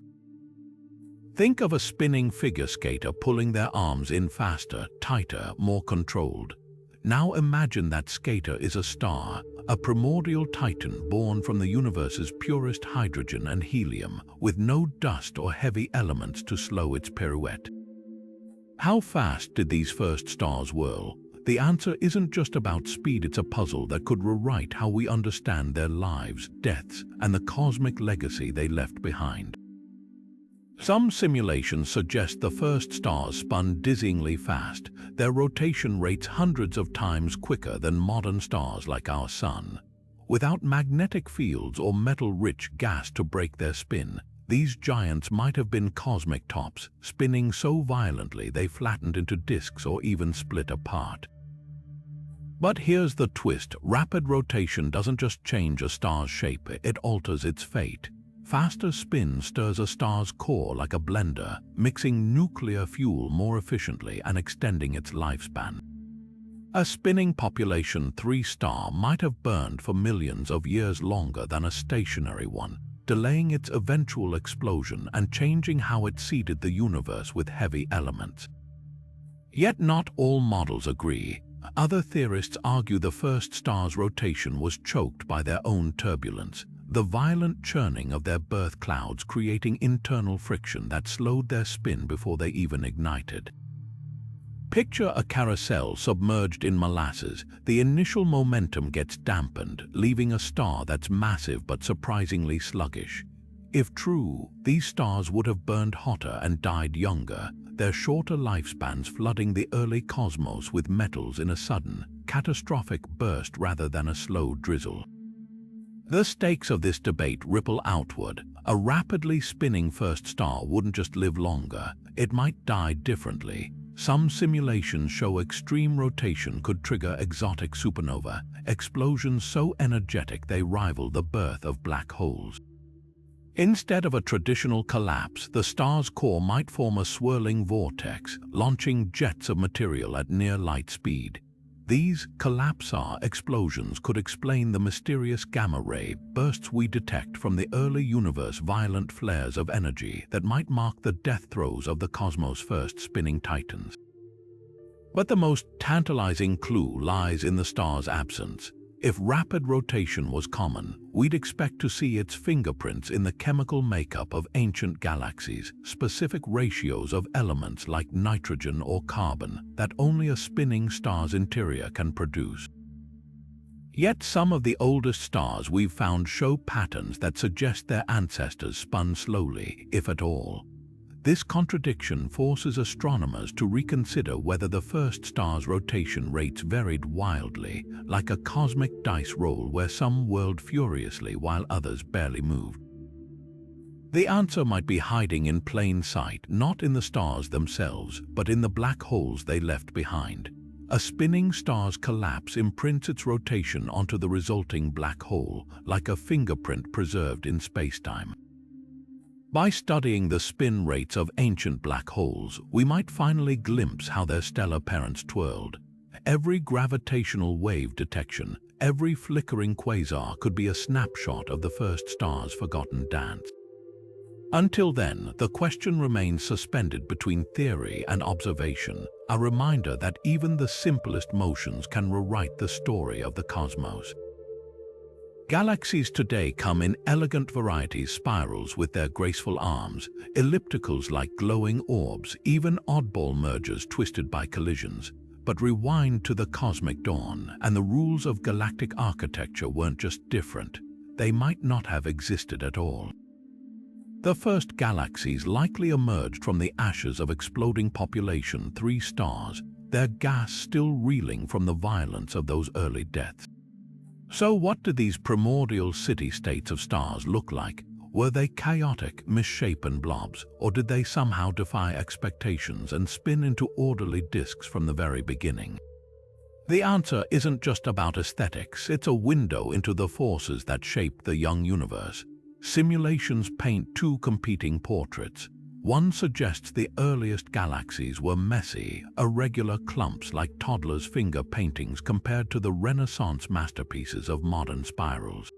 Think of a spinning figure skater pulling their arms in faster, tighter, more controlled. Now imagine that skater is a star, a primordial titan born from the universe's purest hydrogen and helium, with no dust or heavy elements to slow its pirouette. How fast did these first stars whirl? The answer isn't just about speed, it's a puzzle that could rewrite how we understand their lives, deaths, and the cosmic legacy they left behind. Some simulations suggest the first stars spun dizzyingly fast, their rotation rates hundreds of times quicker than modern stars like our Sun. Without magnetic fields or metal-rich gas to break their spin, these giants might have been cosmic tops, spinning so violently they flattened into disks or even split apart. But here's the twist: rapid rotation doesn't just change a star's shape, it alters its fate. Faster spin stirs a star's core like a blender, mixing nuclear fuel more efficiently and extending its lifespan. A spinning population 3 star might have burned for millions of years longer than a stationary one, delaying its eventual explosion and changing how it seeded the universe with heavy elements. Yet not all models agree. Other theorists argue the first star's rotation was choked by their own turbulence, the violent churning of their birth clouds creating internal friction that slowed their spin before they even ignited. Picture a carousel submerged in molasses. The initial momentum gets dampened, leaving a star that's massive but surprisingly sluggish. If true, these stars would have burned hotter and died younger, their shorter lifespans flooding the early cosmos with metals in a sudden, catastrophic burst rather than a slow drizzle. The stakes of this debate ripple outward. A rapidly spinning first star wouldn't just live longer, it might die differently. Some simulations show extreme rotation could trigger exotic supernovae, explosions so energetic they rival the birth of black holes. Instead of a traditional collapse, the star's core might form a swirling vortex, launching jets of material at near light speed. These collapsar explosions could explain the mysterious gamma-ray bursts we detect from the early universe, violent flares of energy that might mark the death throes of the cosmos' first spinning titans. But the most tantalizing clue lies in the star's absence. If rapid rotation was common, we'd expect to see its fingerprints in the chemical makeup of ancient galaxies, specific ratios of elements like nitrogen or carbon that only a spinning star's interior can produce. Yet some of the oldest stars we've found show patterns that suggest their ancestors spun slowly, if at all. This contradiction forces astronomers to reconsider whether the first star's rotation rates varied wildly, like a cosmic dice roll where some whirled furiously while others barely moved. The answer might be hiding in plain sight, not in the stars themselves, but in the black holes they left behind. A spinning star's collapse imprints its rotation onto the resulting black hole, like a fingerprint preserved in spacetime. By studying the spin rates of ancient black holes, we might finally glimpse how their stellar parents twirled. Every gravitational wave detection, every flickering quasar could be a snapshot of the first star's forgotten dance. Until then, the question remains suspended between theory and observation, a reminder that even the simplest motions can rewrite the story of the cosmos. Galaxies today come in elegant varieties: spirals with their graceful arms, ellipticals like glowing orbs, even oddball mergers twisted by collisions. But rewind to the cosmic dawn, and the rules of galactic architecture weren't just different, they might not have existed at all. The first galaxies likely emerged from the ashes of exploding population 3 stars, their gas still reeling from the violence of those early deaths. So what did these primordial city-states of stars look like? Were they chaotic, misshapen blobs, or did they somehow defy expectations and spin into orderly disks from the very beginning? The answer isn't just about aesthetics, it's a window into the forces that shaped the young universe. Simulations paint 2 competing portraits. One suggests the earliest galaxies were messy, irregular clumps like toddlers' finger paintings compared to the Renaissance masterpieces of modern spirals.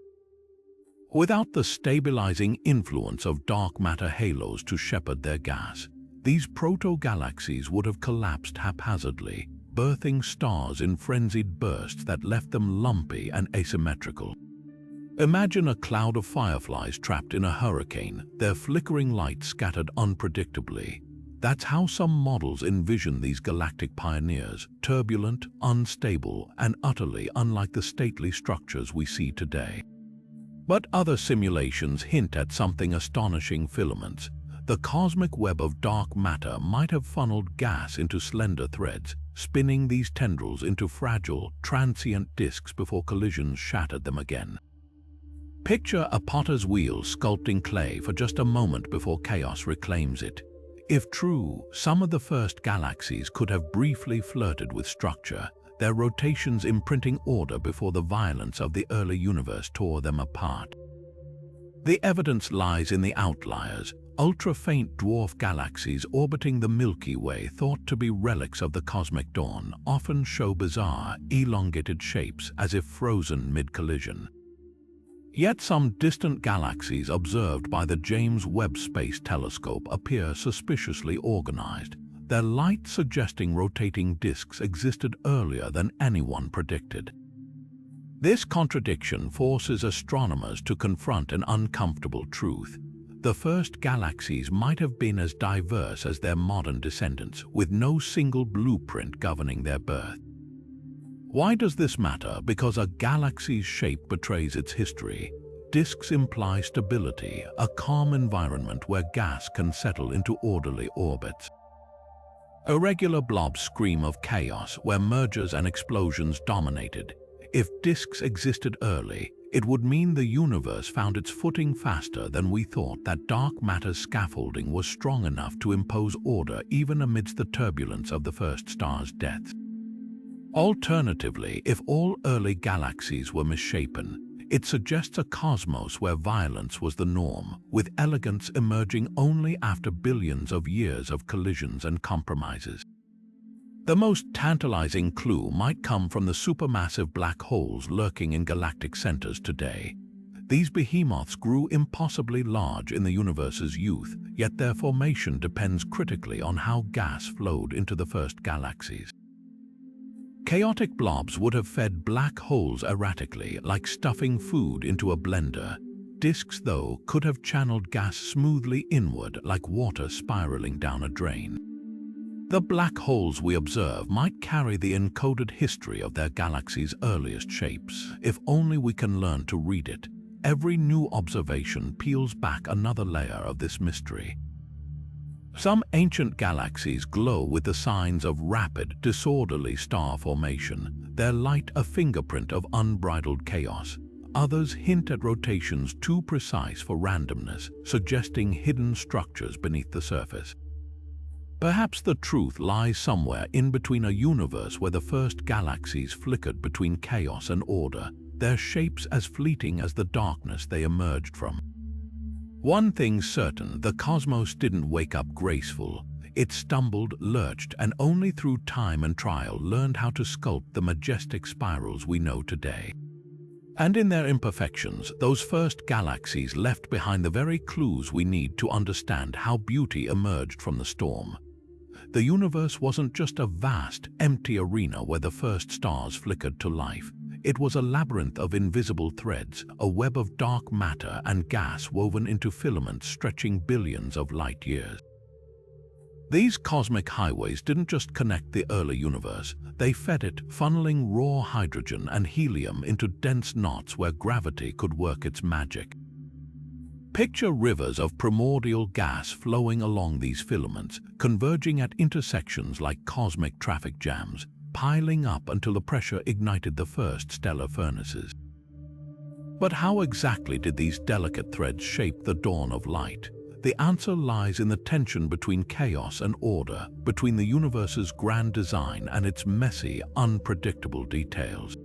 Without the stabilizing influence of dark matter halos to shepherd their gas, these proto-galaxies would have collapsed haphazardly, birthing stars in frenzied bursts that left them lumpy and asymmetrical. Imagine a cloud of fireflies trapped in a hurricane, their flickering light scattered unpredictably. That's how some models envision these galactic pioneers, turbulent, unstable, and utterly unlike the stately structures we see today. But other simulations hint at something astonishing: filaments. The cosmic web of dark matter might have funneled gas into slender threads, spinning these tendrils into fragile, transient disks before collisions shattered them again. Picture a potter's wheel sculpting clay for just a moment before chaos reclaims it. If true, some of the first galaxies could have briefly flirted with structure, their rotations imprinting order before the violence of the early universe tore them apart. The evidence lies in the outliers, ultra-faint dwarf galaxies orbiting the Milky Way, thought to be relics of the cosmic dawn, often show bizarre, elongated shapes as if frozen mid-collision. Yet some distant galaxies observed by the James Webb Space Telescope appear suspiciously organized, their light suggesting rotating disks existed earlier than anyone predicted. This contradiction forces astronomers to confront an uncomfortable truth. The first galaxies might have been as diverse as their modern descendants, with no single blueprint governing their birth. Why does this matter? Because a galaxy's shape betrays its history. Disks imply stability, a calm environment where gas can settle into orderly orbits. Irregular blobs scream of chaos, where mergers and explosions dominated. If disks existed early, it would mean the universe found its footing faster than we thought, that dark matter's scaffolding was strong enough to impose order even amidst the turbulence of the first star's death. Alternatively, if all early galaxies were misshapen, it suggests a cosmos where violence was the norm, with elegance emerging only after billions of years of collisions and compromises. The most tantalizing clue might come from the supermassive black holes lurking in galactic centers today. These behemoths grew impossibly large in the universe's youth, yet their formation depends critically on how gas flowed into the first galaxies. Chaotic blobs would have fed black holes erratically, like stuffing food into a blender. Disks, though, could have channeled gas smoothly inward, like water spiraling down a drain. The black holes we observe might carry the encoded history of their galaxy's earliest shapes, if only we can learn to read it. Every new observation peels back another layer of this mystery. Some ancient galaxies glow with the signs of rapid, disorderly star formation, their light a fingerprint of unbridled chaos. Others hint at rotations too precise for randomness, suggesting hidden structures beneath the surface. Perhaps the truth lies somewhere in between, a universe where the first galaxies flickered between chaos and order, their shapes as fleeting as the darkness they emerged from. One thing's certain, the cosmos didn't wake up graceful. It stumbled, lurched, and only through time and trial learned how to sculpt the majestic spirals we know today. And in their imperfections, those first galaxies left behind the very clues we need to understand how beauty emerged from the storm. The universe wasn't just a vast, empty arena where the first stars flickered to life. It was a labyrinth of invisible threads, a web of dark matter and gas woven into filaments stretching billions of light years. These cosmic highways didn't just connect the early universe, they fed it, funneling raw hydrogen and helium into dense knots where gravity could work its magic. Picture rivers of primordial gas flowing along these filaments, converging at intersections like cosmic traffic jams, piling up until the pressure ignited the first stellar furnaces. But how exactly did these delicate threads shape the dawn of light? The answer lies in the tension between chaos and order, between the universe's grand design and its messy, unpredictable details.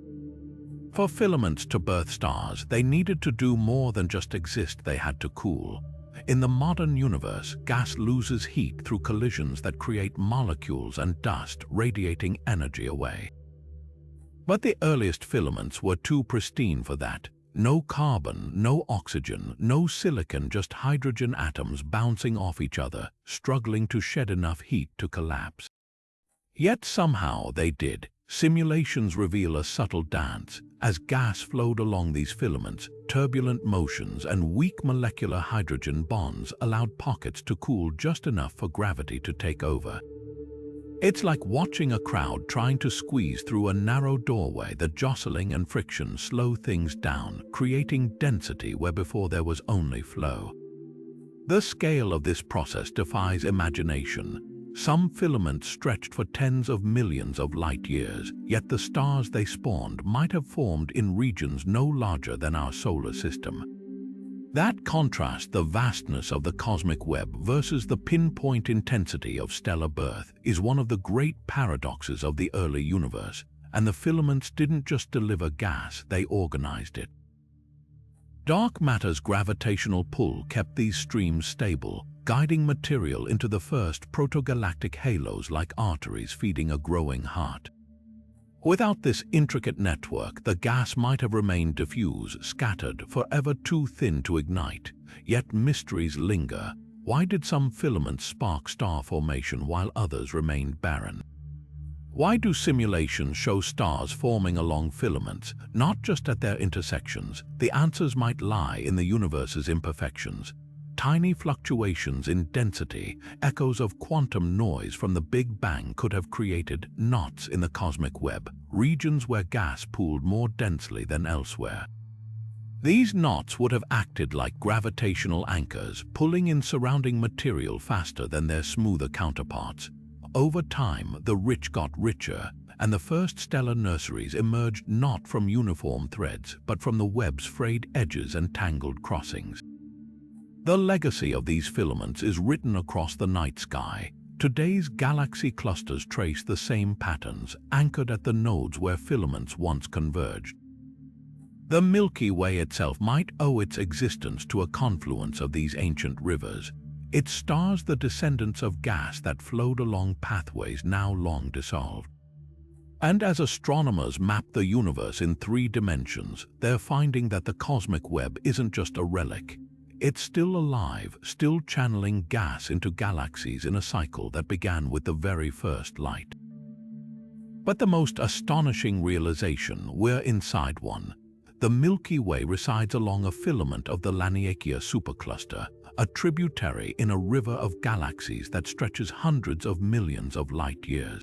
For filaments to birth stars, they needed to do more than just exist, they had to cool. In the modern universe, gas loses heat through collisions that create molecules and dust, radiating energy away. But the earliest filaments were too pristine for that. No carbon, no oxygen, no silicon, just hydrogen atoms bouncing off each other, struggling to shed enough heat to collapse. Yet somehow they did. Simulations reveal a subtle dance. As gas flowed along these filaments, turbulent motions and weak molecular hydrogen bonds allowed pockets to cool just enough for gravity to take over. It's like watching a crowd trying to squeeze through a narrow doorway. The jostling and friction slow things down, creating density where before there was only flow. The scale of this process defies imagination. Some filaments stretched for tens of millions of light years, yet the stars they spawned might have formed in regions no larger than our solar system. That contrasts the vastness of the cosmic web versus the pinpoint intensity of stellar birth is one of the great paradoxes of the early universe, and the filaments didn't just deliver gas, they organized it. Dark matter's gravitational pull kept these streams stable, guiding material into the first protogalactic halos like arteries feeding a growing heart. Without this intricate network, the gas might have remained diffuse, scattered, forever too thin to ignite. Yet mysteries linger. Why did some filaments spark star formation while others remained barren? Why do simulations show stars forming along filaments, not just at their intersections? The answers might lie in the universe's imperfections. Tiny fluctuations in density, echoes of quantum noise from the Big Bang could have created knots in the cosmic web, regions where gas pooled more densely than elsewhere. These knots would have acted like gravitational anchors, pulling in surrounding material faster than their smoother counterparts. Over time, the rich got richer, and the first stellar nurseries emerged not from uniform threads, but from the web's frayed edges and tangled crossings. The legacy of these filaments is written across the night sky. Today's galaxy clusters trace the same patterns, anchored at the nodes where filaments once converged. The Milky Way itself might owe its existence to a confluence of these ancient rivers. Its stars, the descendants of gas that flowed along pathways now long dissolved. And as astronomers map the universe in 3 dimensions, they're finding that the cosmic web isn't just a relic. It's still alive, still channeling gas into galaxies in a cycle that began with the very first light. But the most astonishing realization, we're inside one. The Milky Way resides along a filament of the Laniakea supercluster, a tributary in a river of galaxies that stretches hundreds of millions of light years.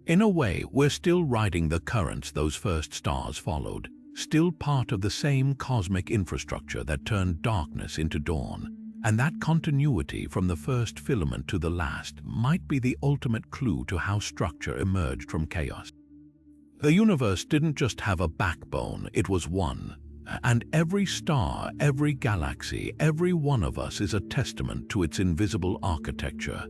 In a way, we're still riding the currents those first stars followed, still part of the same cosmic infrastructure that turned darkness into dawn. And that continuity from the first filament to the last might be the ultimate clue to how structure emerged from chaos. The universe didn't just have a backbone, it was one. And every star, every galaxy, every one of us is a testament to its invisible architecture.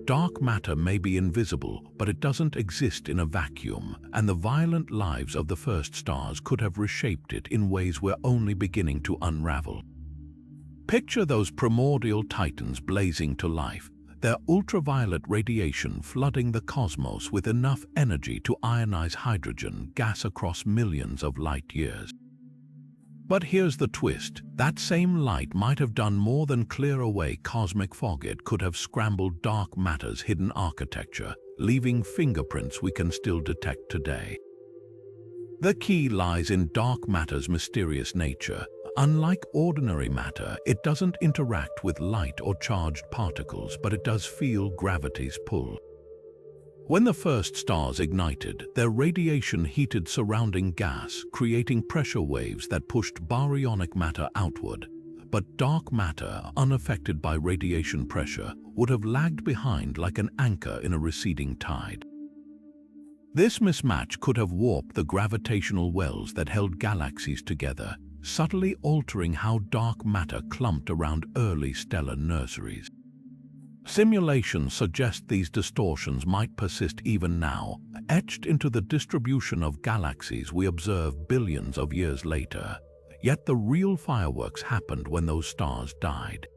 Dark matter may be invisible, but it doesn't exist in a vacuum, and the violent lives of the first stars could have reshaped it in ways we're only beginning to unravel. Picture those primordial titans blazing to life, their ultraviolet radiation flooding the cosmos with enough energy to ionize hydrogen gas across millions of light years. But here's the twist. That same light might have done more than clear away cosmic fog. It could have scrambled dark matter's hidden architecture, leaving fingerprints we can still detect today. The key lies in dark matter's mysterious nature. Unlike ordinary matter, it doesn't interact with light or charged particles, but it does feel gravity's pull. When the first stars ignited, their radiation heated surrounding gas, creating pressure waves that pushed baryonic matter outward. But dark matter, unaffected by radiation pressure, would have lagged behind like an anchor in a receding tide. This mismatch could have warped the gravitational wells that held galaxies together, subtly altering how dark matter clumped around early stellar nurseries. Simulations suggest these distortions might persist even now, etched into the distribution of galaxies we observe billions of years later. Yet the real fireworks happened when those stars died.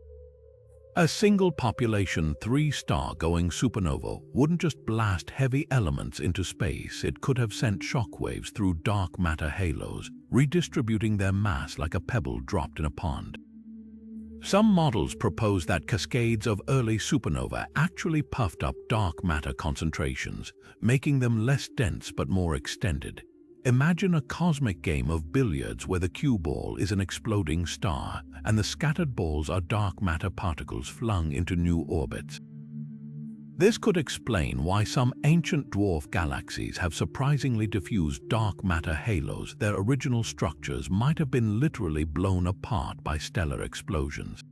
A single population 3-star going supernova wouldn't just blast heavy elements into space, it could have sent shockwaves through dark matter halos, redistributing their mass like a pebble dropped in a pond. Some models propose that cascades of early supernova actually puffed up dark matter concentrations, making them less dense but more extended. Imagine a cosmic game of billiards where the cue ball is an exploding star and the scattered balls are dark matter particles flung into new orbits. This could explain why some ancient dwarf galaxies have surprisingly diffused dark matter halos. Their original structures might have been literally blown apart by stellar explosions.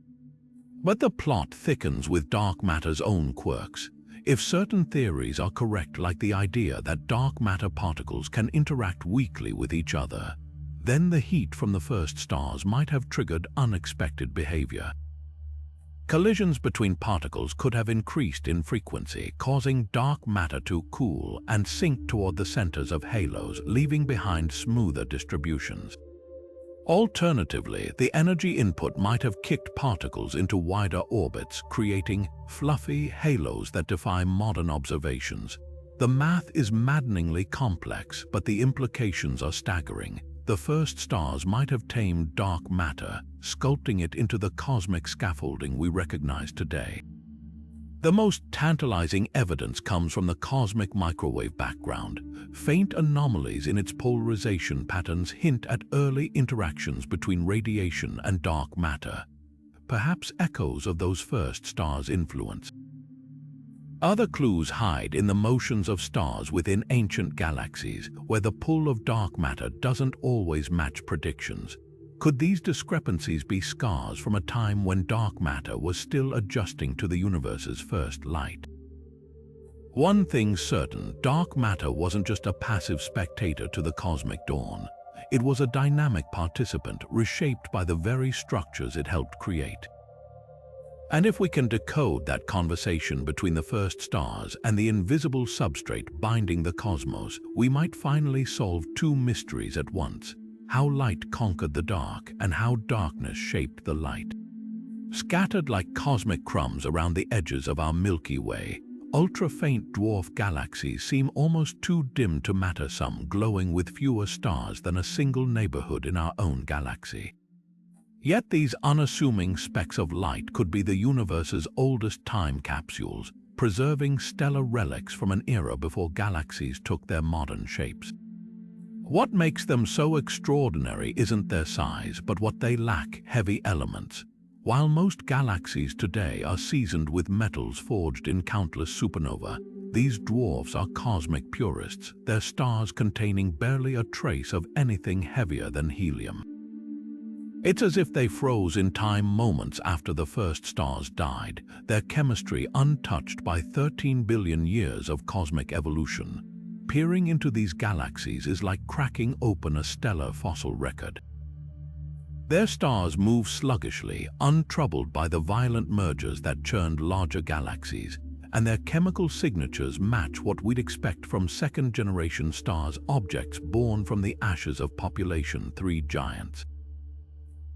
But the plot thickens with dark matter's own quirks. If certain theories are correct, like the idea that dark matter particles can interact weakly with each other, then the heat from the first stars might have triggered unexpected behavior. Collisions between particles could have increased in frequency, causing dark matter to cool and sink toward the centers of halos, leaving behind smoother distributions. Alternatively, the energy input might have kicked particles into wider orbits, creating fluffy halos that defy modern observations. The math is maddeningly complex, but the implications are staggering. The first stars might have tamed dark matter, sculpting it into the cosmic scaffolding we recognize today. The most tantalizing evidence comes from the cosmic microwave background. Faint anomalies in its polarization patterns hint at early interactions between radiation and dark matter, perhaps echoes of those first stars' influence. Other clues hide in the motions of stars within ancient galaxies, where the pull of dark matter doesn't always match predictions. Could these discrepancies be scars from a time when dark matter was still adjusting to the universe's first light? One thing's certain, dark matter wasn't just a passive spectator to the cosmic dawn. It was a dynamic participant, reshaped by the very structures it helped create. And if we can decode that conversation between the first stars and the invisible substrate binding the cosmos, we might finally solve two mysteries at once: how light conquered the dark and how darkness shaped the light. Scattered like cosmic crumbs around the edges of our Milky Way, ultra-faint dwarf galaxies seem almost too dim to matter, some glowing with fewer stars than a single neighborhood in our own galaxy. Yet these unassuming specks of light could be the universe's oldest time capsules, preserving stellar relics from an era before galaxies took their modern shapes. What makes them so extraordinary isn't their size, but what they lack: heavy elements. While most galaxies today are seasoned with metals forged in countless supernova, these dwarfs are cosmic purists, their stars containing barely a trace of anything heavier than helium. It's as if they froze in time moments after the first stars died, their chemistry untouched by 13 billion years of cosmic evolution. Peering into these galaxies is like cracking open a stellar fossil record. Their stars move sluggishly, untroubled by the violent mergers that churned larger galaxies, and their chemical signatures match what we'd expect from second-generation stars, objects born from the ashes of population 3 giants.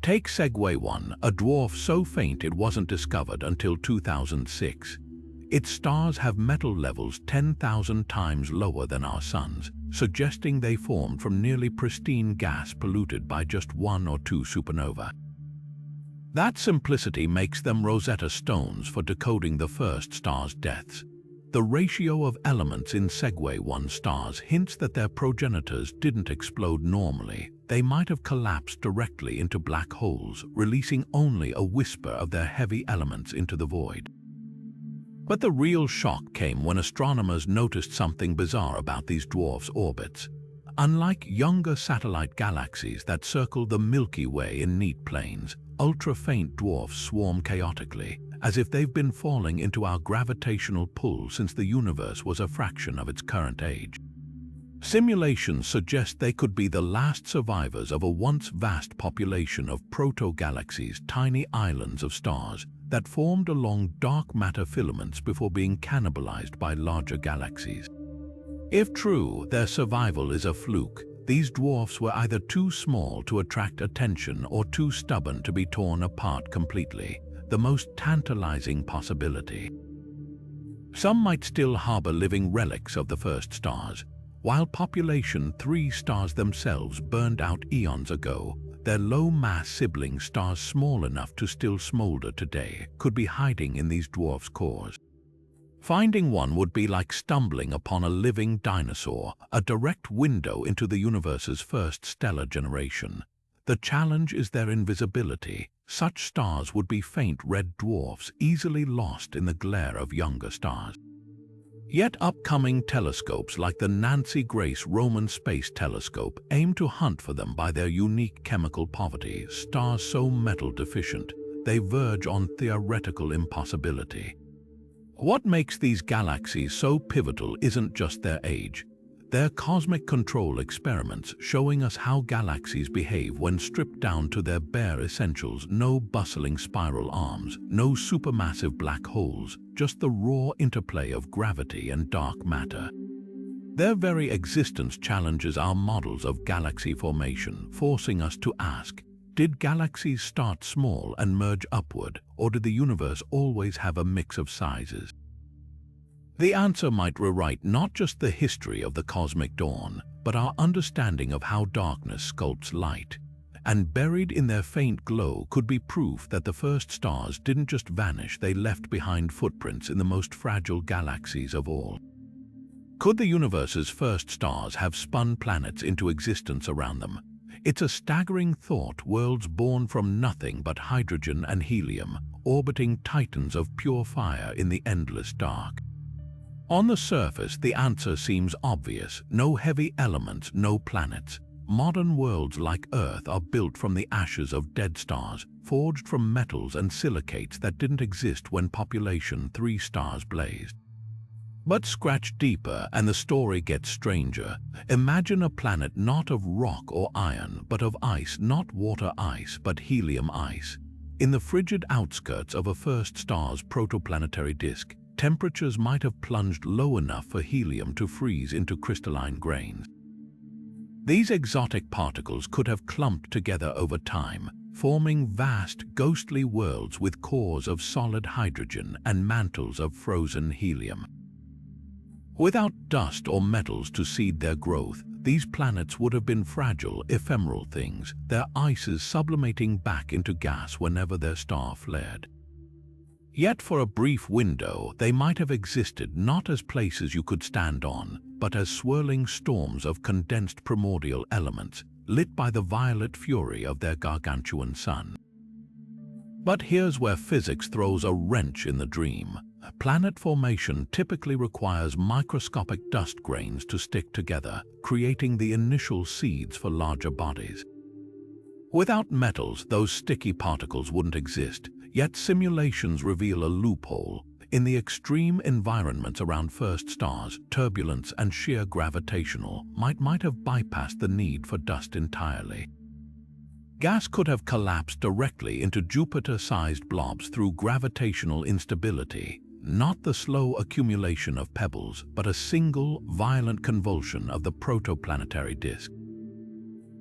Take Segway 1, a dwarf so faint it wasn't discovered until 2006. Its stars have metal levels 10,000 times lower than our Sun's, suggesting they formed from nearly pristine gas polluted by just 1 or 2 supernovae. That simplicity makes them Rosetta Stones for decoding the first star's deaths. The ratio of elements in Segway 1 stars hints that their progenitors didn't explode normally. They might have collapsed directly into black holes, releasing only a whisper of their heavy elements into the void. But the real shock came when astronomers noticed something bizarre about these dwarfs' orbits. Unlike younger satellite galaxies that circle the Milky Way in neat planes, ultra-faint dwarfs swarm chaotically, as if they've been falling into our gravitational pull since the universe was a fraction of its current age. Simulations suggest they could be the last survivors of a once vast population of proto-galaxies, tiny islands of stars that formed along dark matter filaments before being cannibalized by larger galaxies. If true, their survival is a fluke. These dwarfs were either too small to attract attention or too stubborn to be torn apart completely, the most tantalizing possibility. Some might still harbor living relics of the first stars. While population 3 stars themselves burned out eons ago, their low-mass sibling stars small enough to still smolder today could be hiding in these dwarfs' cores. Finding one would be like stumbling upon a living dinosaur, a direct window into the universe's first stellar generation. The challenge is their invisibility. Such stars would be faint red dwarfs easily lost in the glare of younger stars. Yet upcoming telescopes like the Nancy Grace Roman Space Telescope aim to hunt for them by their unique chemical poverty, stars so metal deficient they verge on theoretical impossibility. What makes these galaxies so pivotal isn't just their age. They're cosmic control experiments showing us how galaxies behave when stripped down to their bare essentials. No bustling spiral arms, no supermassive black holes, just the raw interplay of gravity and dark matter. Their very existence challenges our models of galaxy formation, forcing us to ask, did galaxies start small and merge upward, or did the universe always have a mix of sizes? The answer might rewrite not just the history of the cosmic dawn, but our understanding of how darkness sculpts light. And buried in their faint glow could be proof that the first stars didn't just vanish, they left behind footprints in the most fragile galaxies of all. Could the universe's first stars have spun planets into existence around them? It's a staggering thought, worlds born from nothing but hydrogen and helium, orbiting titans of pure fire in the endless dark. On the surface, the answer seems obvious. No heavy elements, no planets. Modern worlds like Earth are built from the ashes of dead stars, forged from metals and silicates that didn't exist when population 3 stars blazed. But scratch deeper and the story gets stranger. Imagine a planet not of rock or iron, but of ice, not water ice, but helium ice. In the frigid outskirts of a first star's protoplanetary disk, temperatures might have plunged low enough for helium to freeze into crystalline grains. These exotic particles could have clumped together over time, forming vast, ghostly worlds with cores of solid hydrogen and mantles of frozen helium. Without dust or metals to seed their growth, these planets would have been fragile, ephemeral things, their ices sublimating back into gas whenever their star flared. Yet for a brief window, they might have existed not as places you could stand on, but as swirling storms of condensed primordial elements, lit by the violet fury of their gargantuan sun. But here's where physics throws a wrench in the dream. Planet formation typically requires microscopic dust grains to stick together, creating the initial seeds for larger bodies. Without metals, those sticky particles wouldn't exist, yet simulations reveal a loophole. In the extreme environments around first stars, turbulence and sheer gravitational might have bypassed the need for dust entirely. Gas could have collapsed directly into Jupiter-sized blobs through gravitational instability. not the slow accumulation of pebbles, but a single, violent convulsion of the protoplanetary disk.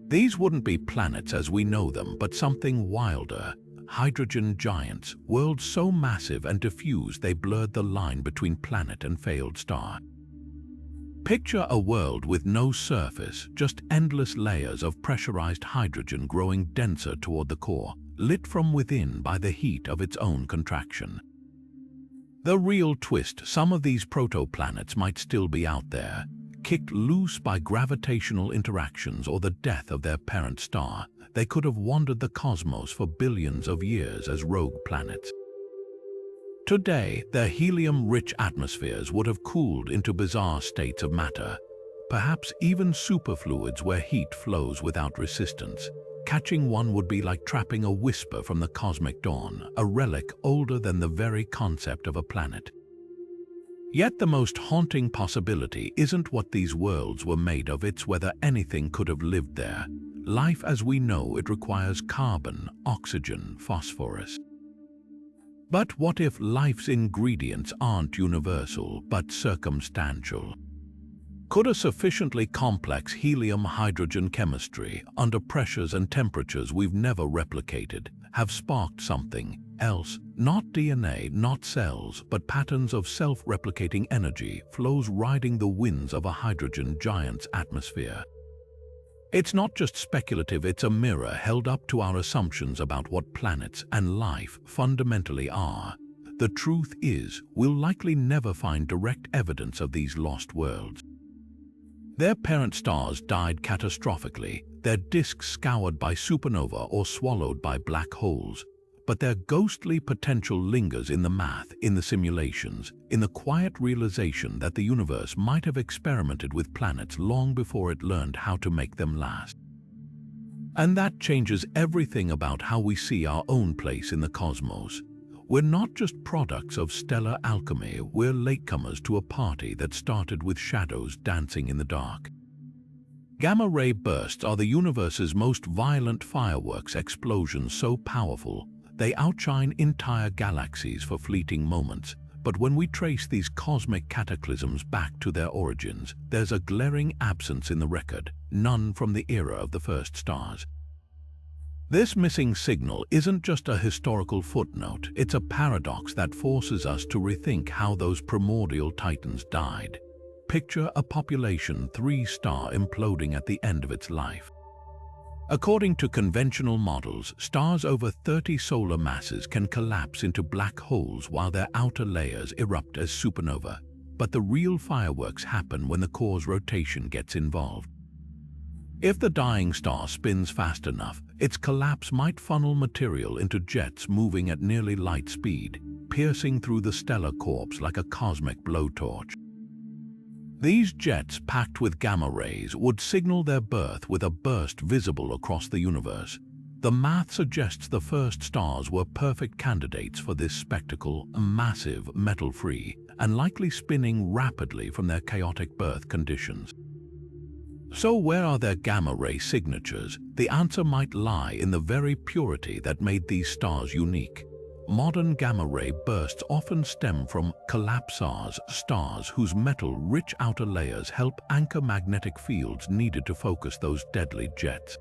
These wouldn't be planets as we know them, but something wilder, hydrogen giants, worlds so massive and diffuse they blurred the line between planet and failed star. Picture a world with no surface, just endless layers of pressurized hydrogen growing denser toward the core, lit from within by the heat of its own contraction. The real twist: some of these protoplanets might still be out there, kicked loose by gravitational interactions or the death of their parent star. They could have wandered the cosmos for billions of years as rogue planets. Today, their helium-rich atmospheres would have cooled into bizarre states of matter, perhaps even superfluids where heat flows without resistance. Catching one would be like trapping a whisper from the cosmic dawn, a relic older than the very concept of a planet. Yet the most haunting possibility isn't what these worlds were made of, it's whether anything could have lived there. Life as we know it requires carbon, oxygen, phosphorus. But what if life's ingredients aren't universal, but circumstantial? Could a sufficiently complex helium-hydrogen chemistry, under pressures and temperatures we've never replicated, have sparked something else? Not DNA, not cells, but patterns of self-replicating energy, flows riding the winds of a hydrogen giant's atmosphere. It's not just speculative, it's a mirror held up to our assumptions about what planets and life fundamentally are. The truth is, we'll likely never find direct evidence of these lost worlds. Their parent stars died catastrophically, their disks scoured by supernova or swallowed by black holes. But their ghostly potential lingers in the math, in the simulations, in the quiet realization that the universe might have experimented with planets long before it learned how to make them last. And that changes everything about how we see our own place in the cosmos. We're not just products of stellar alchemy, we're latecomers to a party that started with shadows dancing in the dark. Gamma-ray bursts are the universe's most violent fireworks, explosions so powerful they outshine entire galaxies for fleeting moments. But when we trace these cosmic cataclysms back to their origins, there's a glaring absence in the record, none from the era of the first stars. This missing signal isn't just a historical footnote, it's a paradox that forces us to rethink how those primordial titans died. Picture a population 3-star imploding at the end of its life. According to conventional models, stars over 30 solar masses can collapse into black holes while their outer layers erupt as supernova. But the real fireworks happen when the core's rotation gets involved. If the dying star spins fast enough, its collapse might funnel material into jets moving at nearly light speed, piercing through the stellar corpse like a cosmic blowtorch. These jets, packed with gamma rays, would signal their birth with a burst visible across the universe. The math suggests the first stars were perfect candidates for this spectacle, massive, metal-free, and likely spinning rapidly from their chaotic birth conditions. So where are their gamma-ray signatures? The answer might lie in the very purity that made these stars unique. Modern gamma-ray bursts often stem from collapsars, stars whose metal-rich outer layers help anchor magnetic fields needed to focus those deadly jets.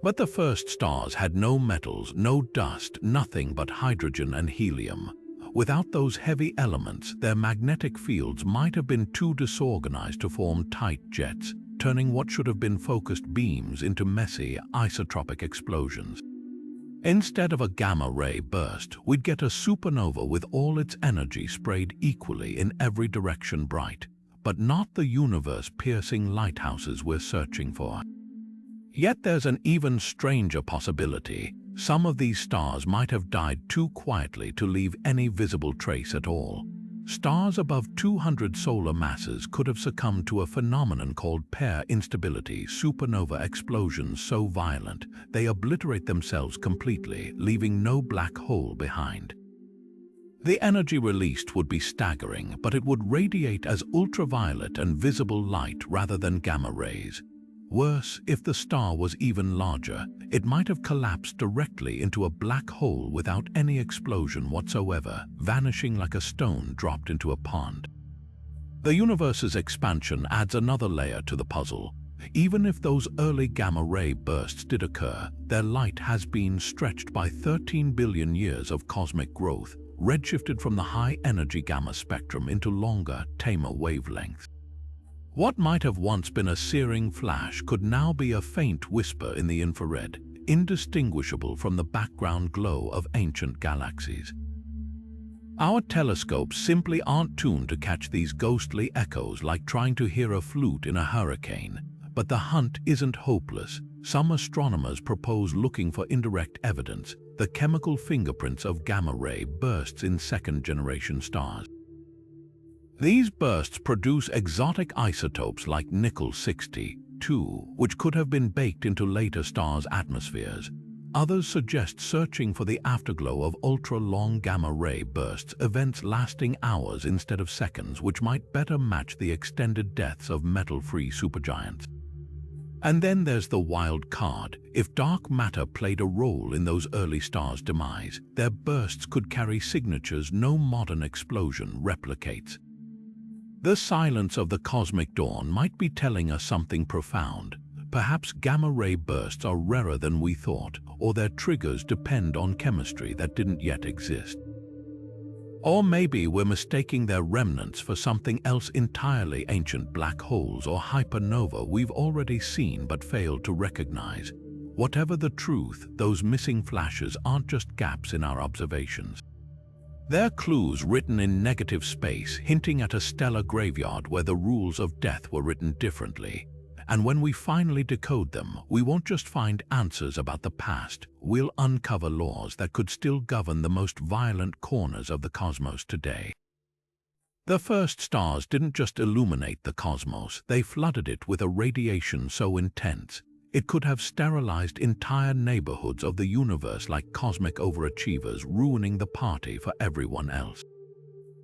But the first stars had no metals, no dust, nothing but hydrogen and helium. Without those heavy elements, their magnetic fields might have been too disorganized to form tight jets, turning what should have been focused beams into messy, isotropic explosions. Instead of a gamma-ray burst, we'd get a supernova with all its energy sprayed equally in every direction bright, but not the universe-piercing lighthouses we're searching for. Yet there's an even stranger possibility. Some of these stars might have died too quietly to leave any visible trace at all. Stars above 200 solar masses could have succumbed to a phenomenon called pair instability, supernova explosions so violent they obliterate themselves completely, leaving no black hole behind. The energy released would be staggering, but it would radiate as ultraviolet and visible light rather than gamma rays. Worse, if the star was even larger, it might have collapsed directly into a black hole without any explosion whatsoever, vanishing like a stone dropped into a pond. The universe's expansion adds another layer to the puzzle. Even if those early gamma-ray bursts did occur, their light has been stretched by 13 billion years of cosmic growth, redshifted from the high-energy gamma spectrum into longer, tamer wavelengths. What might have once been a searing flash could now be a faint whisper in the infrared, indistinguishable from the background glow of ancient galaxies. Our telescopes simply aren't tuned to catch these ghostly echoes, like trying to hear a flute in a hurricane. But the hunt isn't hopeless. Some astronomers propose looking for indirect evidence, the chemical fingerprints of gamma-ray bursts in second-generation stars. These bursts produce exotic isotopes like nickel-62, which could have been baked into later stars' atmospheres. Others suggest searching for the afterglow of ultra-long gamma-ray bursts, events lasting hours instead of seconds, which might better match the extended deaths of metal-free supergiants. And then there's the wild card. If dark matter played a role in those early stars' demise, their bursts could carry signatures no modern explosion replicates. The silence of the cosmic dawn might be telling us something profound. Perhaps gamma-ray bursts are rarer than we thought, or their triggers depend on chemistry that didn't yet exist. Or maybe we're mistaking their remnants for something else entirely, ancient black holes or hypernova we've already seen but failed to recognize. Whatever the truth, those missing flashes aren't just gaps in our observations. They're clues written in negative space, hinting at a stellar graveyard where the rules of death were written differently. And when we finally decode them, we won't just find answers about the past, we'll uncover laws that could still govern the most violent corners of the cosmos today. The first stars didn't just illuminate the cosmos, they flooded it with a radiation so intense, it could have sterilized entire neighborhoods of the universe like cosmic overachievers, ruining the party for everyone else.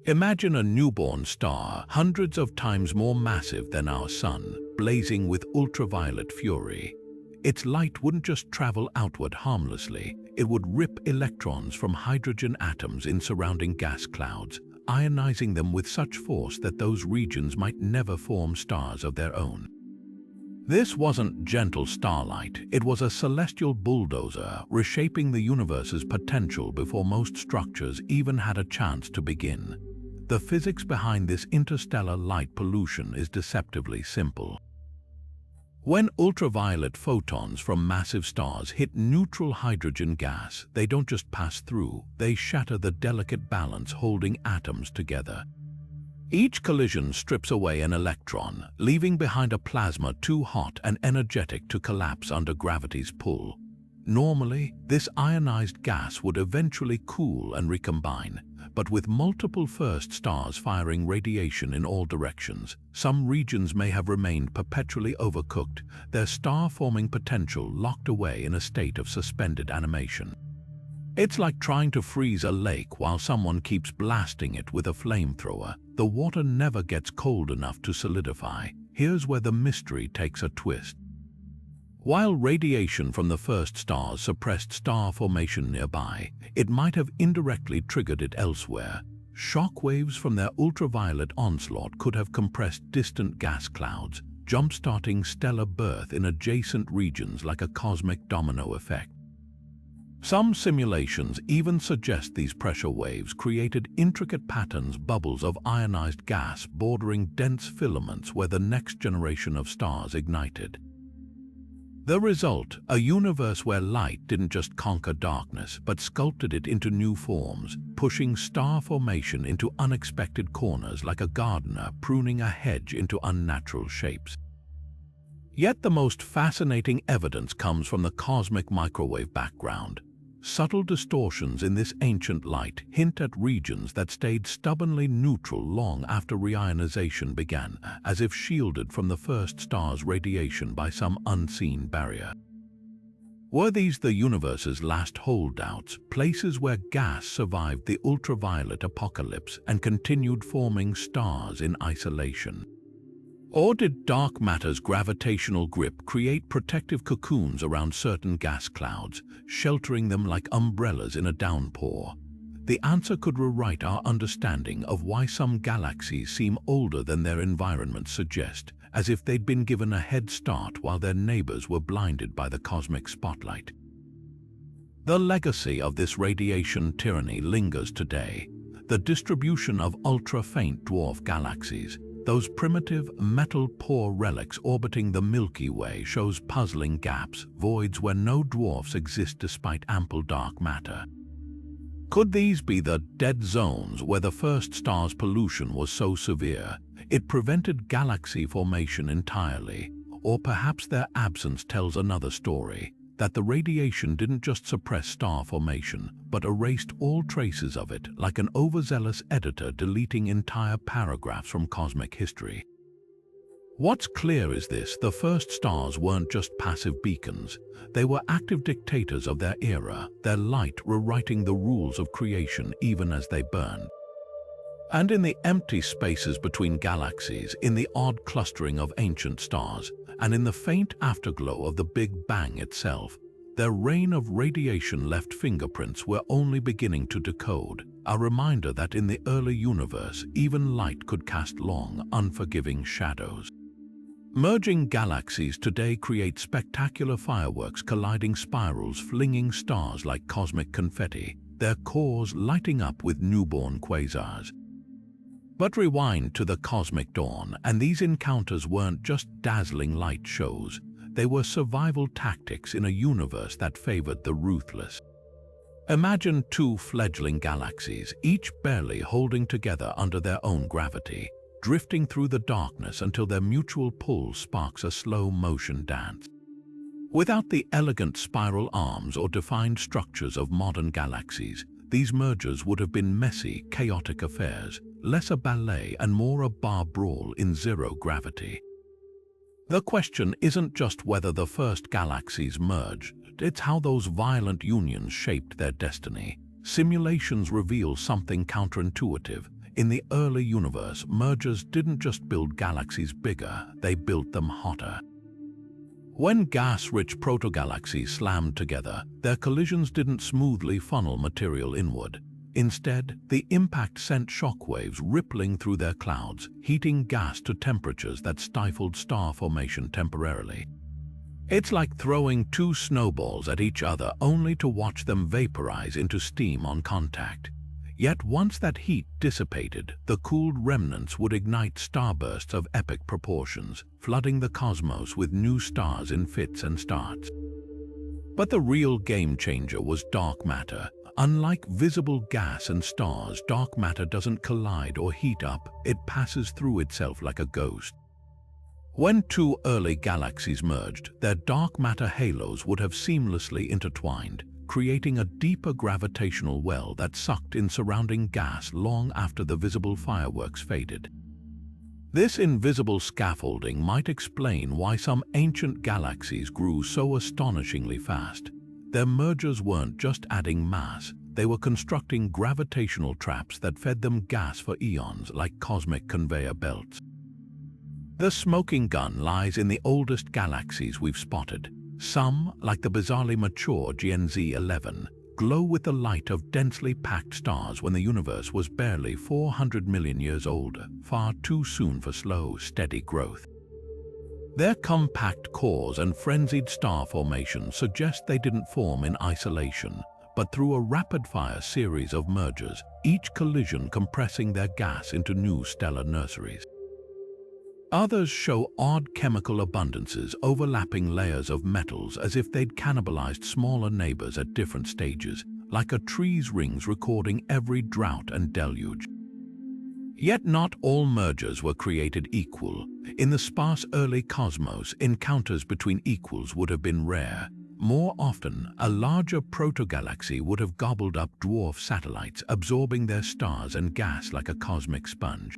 Imagine a newborn star, hundreds of times more massive than our Sun, blazing with ultraviolet fury. Its light wouldn't just travel outward harmlessly, it would rip electrons from hydrogen atoms in surrounding gas clouds, ionizing them with such force that those regions might never form stars of their own. This wasn't gentle starlight, it was a celestial bulldozer, reshaping the universe's potential before most structures even had a chance to begin. The physics behind this interstellar light pollution is deceptively simple. When ultraviolet photons from massive stars hit neutral hydrogen gas, they don't just pass through, they shatter the delicate balance holding atoms together. Each collision strips away an electron, leaving behind a plasma too hot and energetic to collapse under gravity's pull. Normally, this ionized gas would eventually cool and recombine, but with multiple first stars firing radiation in all directions, some regions may have remained perpetually overcooked, their star-forming potential locked away in a state of suspended animation. It's like trying to freeze a lake while someone keeps blasting it with a flamethrower. The water never gets cold enough to solidify. Here's where the mystery takes a twist. While radiation from the first stars suppressed star formation nearby, it might have indirectly triggered it elsewhere. Shock waves from their ultraviolet onslaught could have compressed distant gas clouds, jump-starting stellar birth in adjacent regions like a cosmic domino effect. Some simulations even suggest these pressure waves created intricate patterns, bubbles of ionized gas bordering dense filaments where the next generation of stars ignited. The result, a universe where light didn't just conquer darkness, but sculpted it into new forms, pushing star formation into unexpected corners like a gardener pruning a hedge into unnatural shapes. Yet the most fascinating evidence comes from the cosmic microwave background. Subtle distortions in this ancient light hint at regions that stayed stubbornly neutral long after reionization began, as if shielded from the first star's radiation by some unseen barrier. Were these the universe's last holdouts, places where gas survived the ultraviolet apocalypse and continued forming stars in isolation? Or did dark matter's gravitational grip create protective cocoons around certain gas clouds, sheltering them like umbrellas in a downpour? The answer could rewrite our understanding of why some galaxies seem older than their environments suggest, as if they'd been given a head start while their neighbors were blinded by the cosmic spotlight. The legacy of this radiation tyranny lingers today. The distribution of ultra-faint dwarf galaxies, those primitive, metal-poor relics orbiting the Milky Way, shows puzzling gaps, voids where no dwarfs exist despite ample dark matter. Could these be the dead zones where the first star's pollution was so severe it prevented galaxy formation entirely? Or perhaps their absence tells another story, that the radiation didn't just suppress star formation, but erased all traces of it, like an overzealous editor deleting entire paragraphs from cosmic history. What's clear is this: the first stars weren't just passive beacons. They were active dictators of their era, their light rewriting the rules of creation even as they burned. And in the empty spaces between galaxies, in the odd clustering of ancient stars, and in the faint afterglow of the Big Bang itself, their reign of radiation left fingerprints we're only beginning to decode, a reminder that in the early universe, even light could cast long, unforgiving shadows. Merging galaxies today create spectacular fireworks, colliding spirals flinging stars like cosmic confetti, their cores lighting up with newborn quasars. But rewind to the cosmic dawn, and these encounters weren't just dazzling light shows. They were survival tactics in a universe that favored the ruthless. Imagine two fledgling galaxies, each barely holding together under their own gravity, drifting through the darkness until their mutual pull sparks a slow-motion dance. Without the elegant spiral arms or defined structures of modern galaxies, these mergers would have been messy, chaotic affairs, less a ballet and more a bar brawl in zero gravity. The question isn't just whether the first galaxies merged, it's how those violent unions shaped their destiny. Simulations reveal something counterintuitive. In the early universe, mergers didn't just build galaxies bigger, they built them hotter. When gas-rich protogalaxies slammed together, their collisions didn't smoothly funnel material inward. Instead, the impact sent shockwaves rippling through their clouds, heating gas to temperatures that stifled star formation temporarily. It's like throwing two snowballs at each other only to watch them vaporize into steam on contact. Yet once that heat dissipated, the cooled remnants would ignite starbursts of epic proportions, flooding the cosmos with new stars in fits and starts. But the real game-changer was dark matter. Unlike visible gas and stars, dark matter doesn't collide or heat up, it passes through itself like a ghost. When two early galaxies merged, their dark matter halos would have seamlessly intertwined, creating a deeper gravitational well that sucked in surrounding gas long after the visible fireworks faded. This invisible scaffolding might explain why some ancient galaxies grew so astonishingly fast. Their mergers weren't just adding mass, they were constructing gravitational traps that fed them gas for eons like cosmic conveyor belts. The smoking gun lies in the oldest galaxies we've spotted. Some, like the bizarrely mature GNZ 11, glow with the light of densely packed stars when the universe was barely 400 million years old, far too soon for slow, steady growth. Their compact cores and frenzied star formation suggest they didn't form in isolation, but through a rapid-fire series of mergers, each collision compressing their gas into new stellar nurseries. Others show odd chemical abundances, overlapping layers of metals as if they'd cannibalized smaller neighbors at different stages, like a tree's rings recording every drought and deluge. Yet not all mergers were created equal. In the sparse early cosmos, encounters between equals would have been rare. More often, a larger protogalaxy would have gobbled up dwarf satellites, absorbing their stars and gas like a cosmic sponge.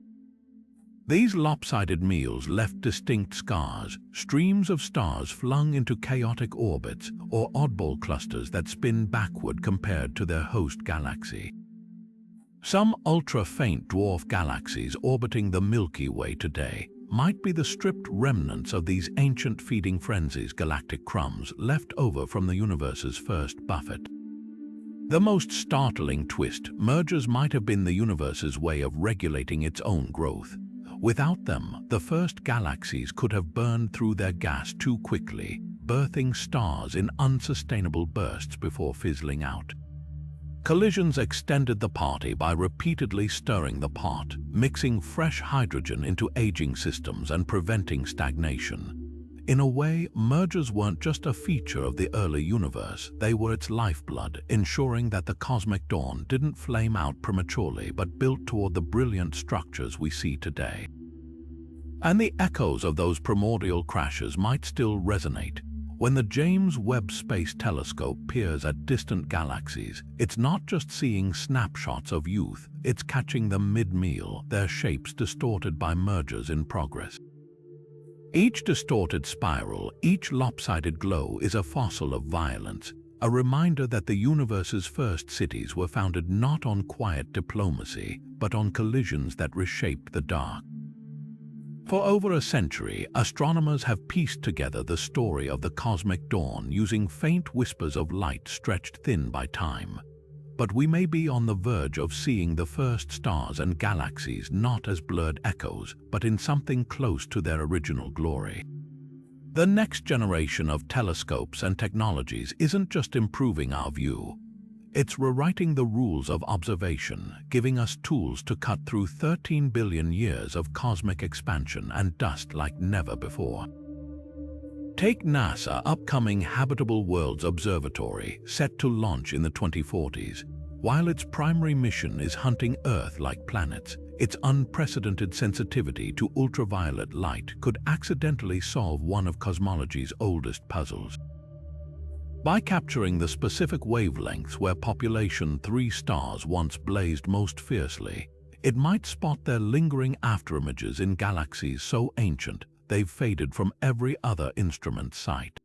These lopsided meals left distinct scars, streams of stars flung into chaotic orbits, or oddball clusters that spin backward compared to their host galaxy. Some ultra-faint dwarf galaxies orbiting the Milky Way today, might be the stripped remnants of these ancient feeding frenzies, galactic crumbs left over from the universe's first buffet. The most startling twist, mergers might have been the universe's way of regulating its own growth. Without them, the first galaxies could have burned through their gas too quickly, birthing stars in unsustainable bursts before fizzling out. Collisions extended the party by repeatedly stirring the pot, mixing fresh hydrogen into aging systems and preventing stagnation. In a way, mergers weren't just a feature of the early universe, they were its lifeblood, ensuring that the cosmic dawn didn't flame out prematurely but built toward the brilliant structures we see today. And the echoes of those primordial crashes might still resonate. When the James Webb Space Telescope peers at distant galaxies, it's not just seeing snapshots of youth, it's catching them mid-meal, their shapes distorted by mergers in progress. Each distorted spiral, each lopsided glow is a fossil of violence, a reminder that the universe's first cities were founded not on quiet diplomacy, but on collisions that reshaped the dark. For over a century, astronomers have pieced together the story of the cosmic dawn using faint whispers of light stretched thin by time. But we may be on the verge of seeing the first stars and galaxies not as blurred echoes, but in something close to their original glory. The next generation of telescopes and technologies isn't just improving our view. It's rewriting the rules of observation, giving us tools to cut through 13 billion years of cosmic expansion and dust like never before. Take NASA's upcoming Habitable Worlds Observatory, set to launch in the 2040s. While its primary mission is hunting Earth-like planets, its unprecedented sensitivity to ultraviolet light could accidentally solve one of cosmology's oldest puzzles. By capturing the specific wavelengths where population 3 stars once blazed most fiercely, it might spot their lingering afterimages in galaxies so ancient they've faded from every other instrument's sight.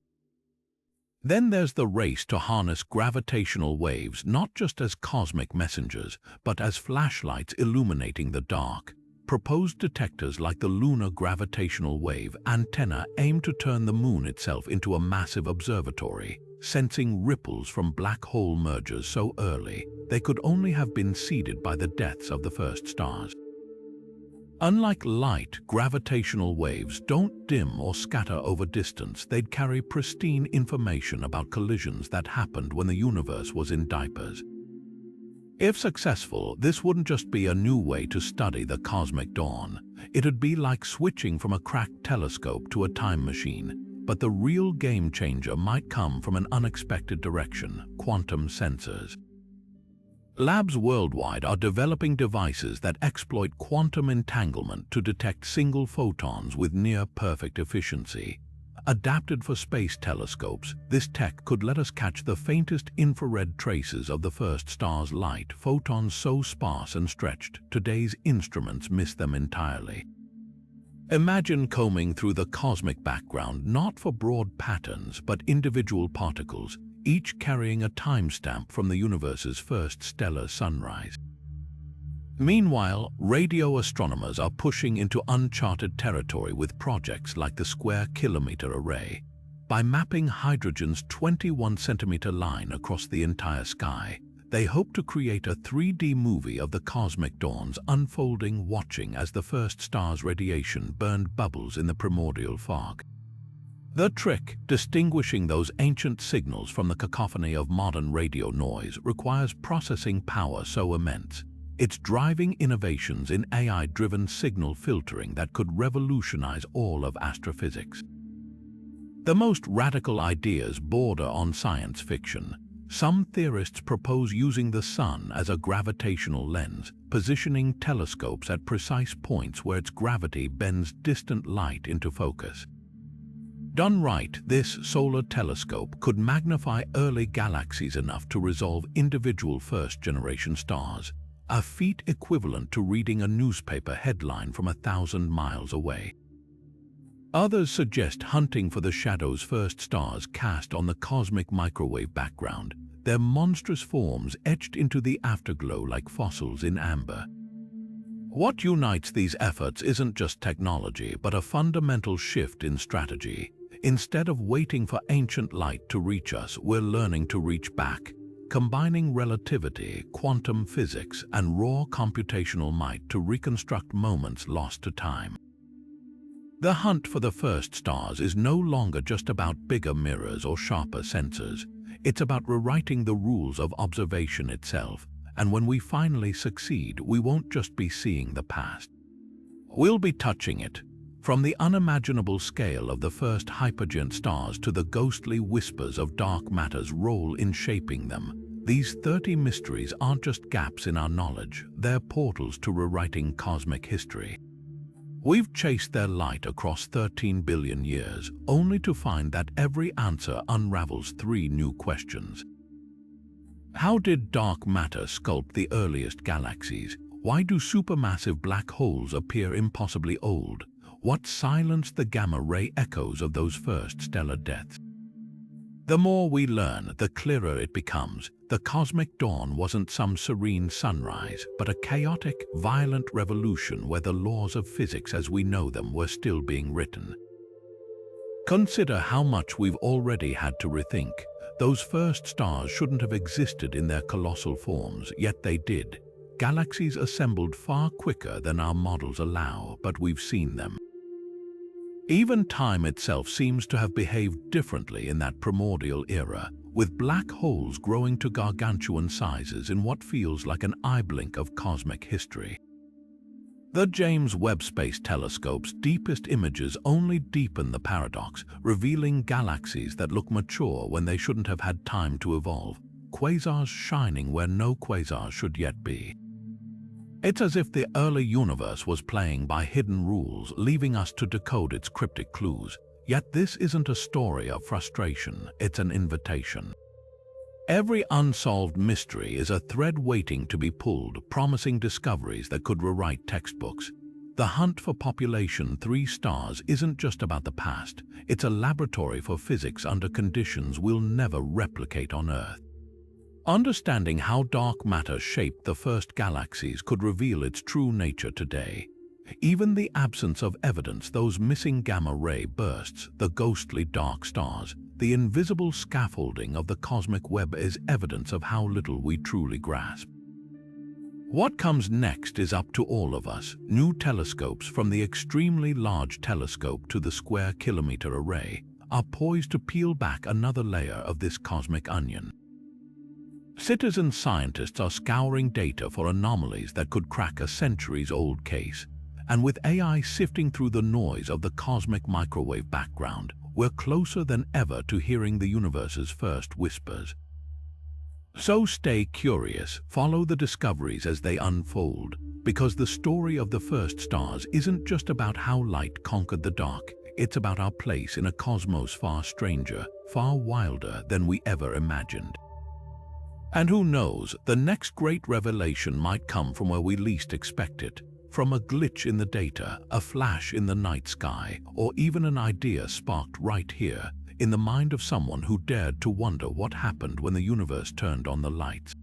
Then there's the race to harness gravitational waves not just as cosmic messengers, but as flashlights illuminating the dark. Proposed detectors like the Lunar Gravitational Wave Antenna aim to turn the Moon itself into a massive observatory, sensing ripples from black hole mergers so early they could only have been seeded by the deaths of the first stars. Unlike light, gravitational waves don't dim or scatter over distance. They'd carry pristine information about collisions that happened when the universe was in diapers. If successful, this wouldn't just be a new way to study the cosmic dawn. It'd be like switching from a cracked telescope to a time machine. But the real game changer might come from an unexpected direction: quantum sensors. Labs worldwide are developing devices that exploit quantum entanglement to detect single photons with near-perfect efficiency. Adapted for space telescopes, this tech could let us catch the faintest infrared traces of the first star's light, photons so sparse and stretched, today's instruments miss them entirely. Imagine combing through the cosmic background not for broad patterns but individual particles, each carrying a timestamp from the universe's first stellar sunrise. Meanwhile, radio astronomers are pushing into uncharted territory with projects like the Square Kilometre Array. By mapping hydrogen's 21-centimeter line across the entire sky, they hope to create a 3D movie of the cosmic dawns unfolding, watching as the first star's radiation burned bubbles in the primordial fog. The trick, distinguishing those ancient signals from the cacophony of modern radio noise, requires processing power so immense. It's driving innovations in AI-driven signal filtering that could revolutionize all of astrophysics. The most radical ideas border on science fiction. Some theorists propose using the sun as a gravitational lens, positioning telescopes at precise points where its gravity bends distant light into focus. Done right, this solar telescope could magnify early galaxies enough to resolve individual first-generation stars, a feat equivalent to reading a newspaper headline from 1,000 miles away. Others suggest hunting for the shadows first stars cast on the cosmic microwave background, their monstrous forms etched into the afterglow like fossils in amber. What unites these efforts isn't just technology, but a fundamental shift in strategy. Instead of waiting for ancient light to reach us, we're learning to reach back, combining relativity, quantum physics, and raw computational might to reconstruct moments lost to time. The hunt for the first stars is no longer just about bigger mirrors or sharper sensors. It's about rewriting the rules of observation itself. And when we finally succeed, we won't just be seeing the past. We'll be touching it. From the unimaginable scale of the first hypergiant stars to the ghostly whispers of dark matter's role in shaping them, these 30 mysteries aren't just gaps in our knowledge, they're portals to rewriting cosmic history. We've chased their light across 13 billion years, only to find that every answer unravels 3 new questions. How did dark matter sculpt the earliest galaxies? Why do supermassive black holes appear impossibly old? What silenced the gamma-ray echoes of those first stellar deaths? The more we learn, the clearer it becomes. The cosmic dawn wasn't some serene sunrise, but a chaotic, violent revolution where the laws of physics as we know them were still being written. Consider how much we've already had to rethink. Those first stars shouldn't have existed in their colossal forms, yet they did. Galaxies assembled far quicker than our models allow, but we've seen them. Even time itself seems to have behaved differently in that primordial era, with black holes growing to gargantuan sizes in what feels like an eye blink of cosmic history. The James Webb Space Telescope's deepest images only deepen the paradox, revealing galaxies that look mature when they shouldn't have had time to evolve, quasars shining where no quasars should yet be. It's as if the early universe was playing by hidden rules, leaving us to decode its cryptic clues. Yet this isn't a story of frustration, it's an invitation. Every unsolved mystery is a thread waiting to be pulled, promising discoveries that could rewrite textbooks. The hunt for population 3 stars isn't just about the past, it's a laboratory for physics under conditions we'll never replicate on Earth. Understanding how dark matter shaped the first galaxies could reveal its true nature today. Even the absence of evidence, those missing gamma-ray bursts, the ghostly dark stars, the invisible scaffolding of the cosmic web is evidence of how little we truly grasp. What comes next is up to all of us. New telescopes, from the extremely large telescope to the square kilometer array, are poised to peel back another layer of this cosmic onion. Citizen scientists are scouring data for anomalies that could crack a centuries-old case. And with AI sifting through the noise of the cosmic microwave background, we're closer than ever to hearing the universe's first whispers. So stay curious, follow the discoveries as they unfold, because the story of the first stars isn't just about how light conquered the dark, it's about our place in a cosmos far stranger, far wilder than we ever imagined. And who knows, the next great revelation might come from where we least expect it. From a glitch in the data, a flash in the night sky, or even an idea sparked right here, in the mind of someone who dared to wonder what happened when the universe turned on the lights.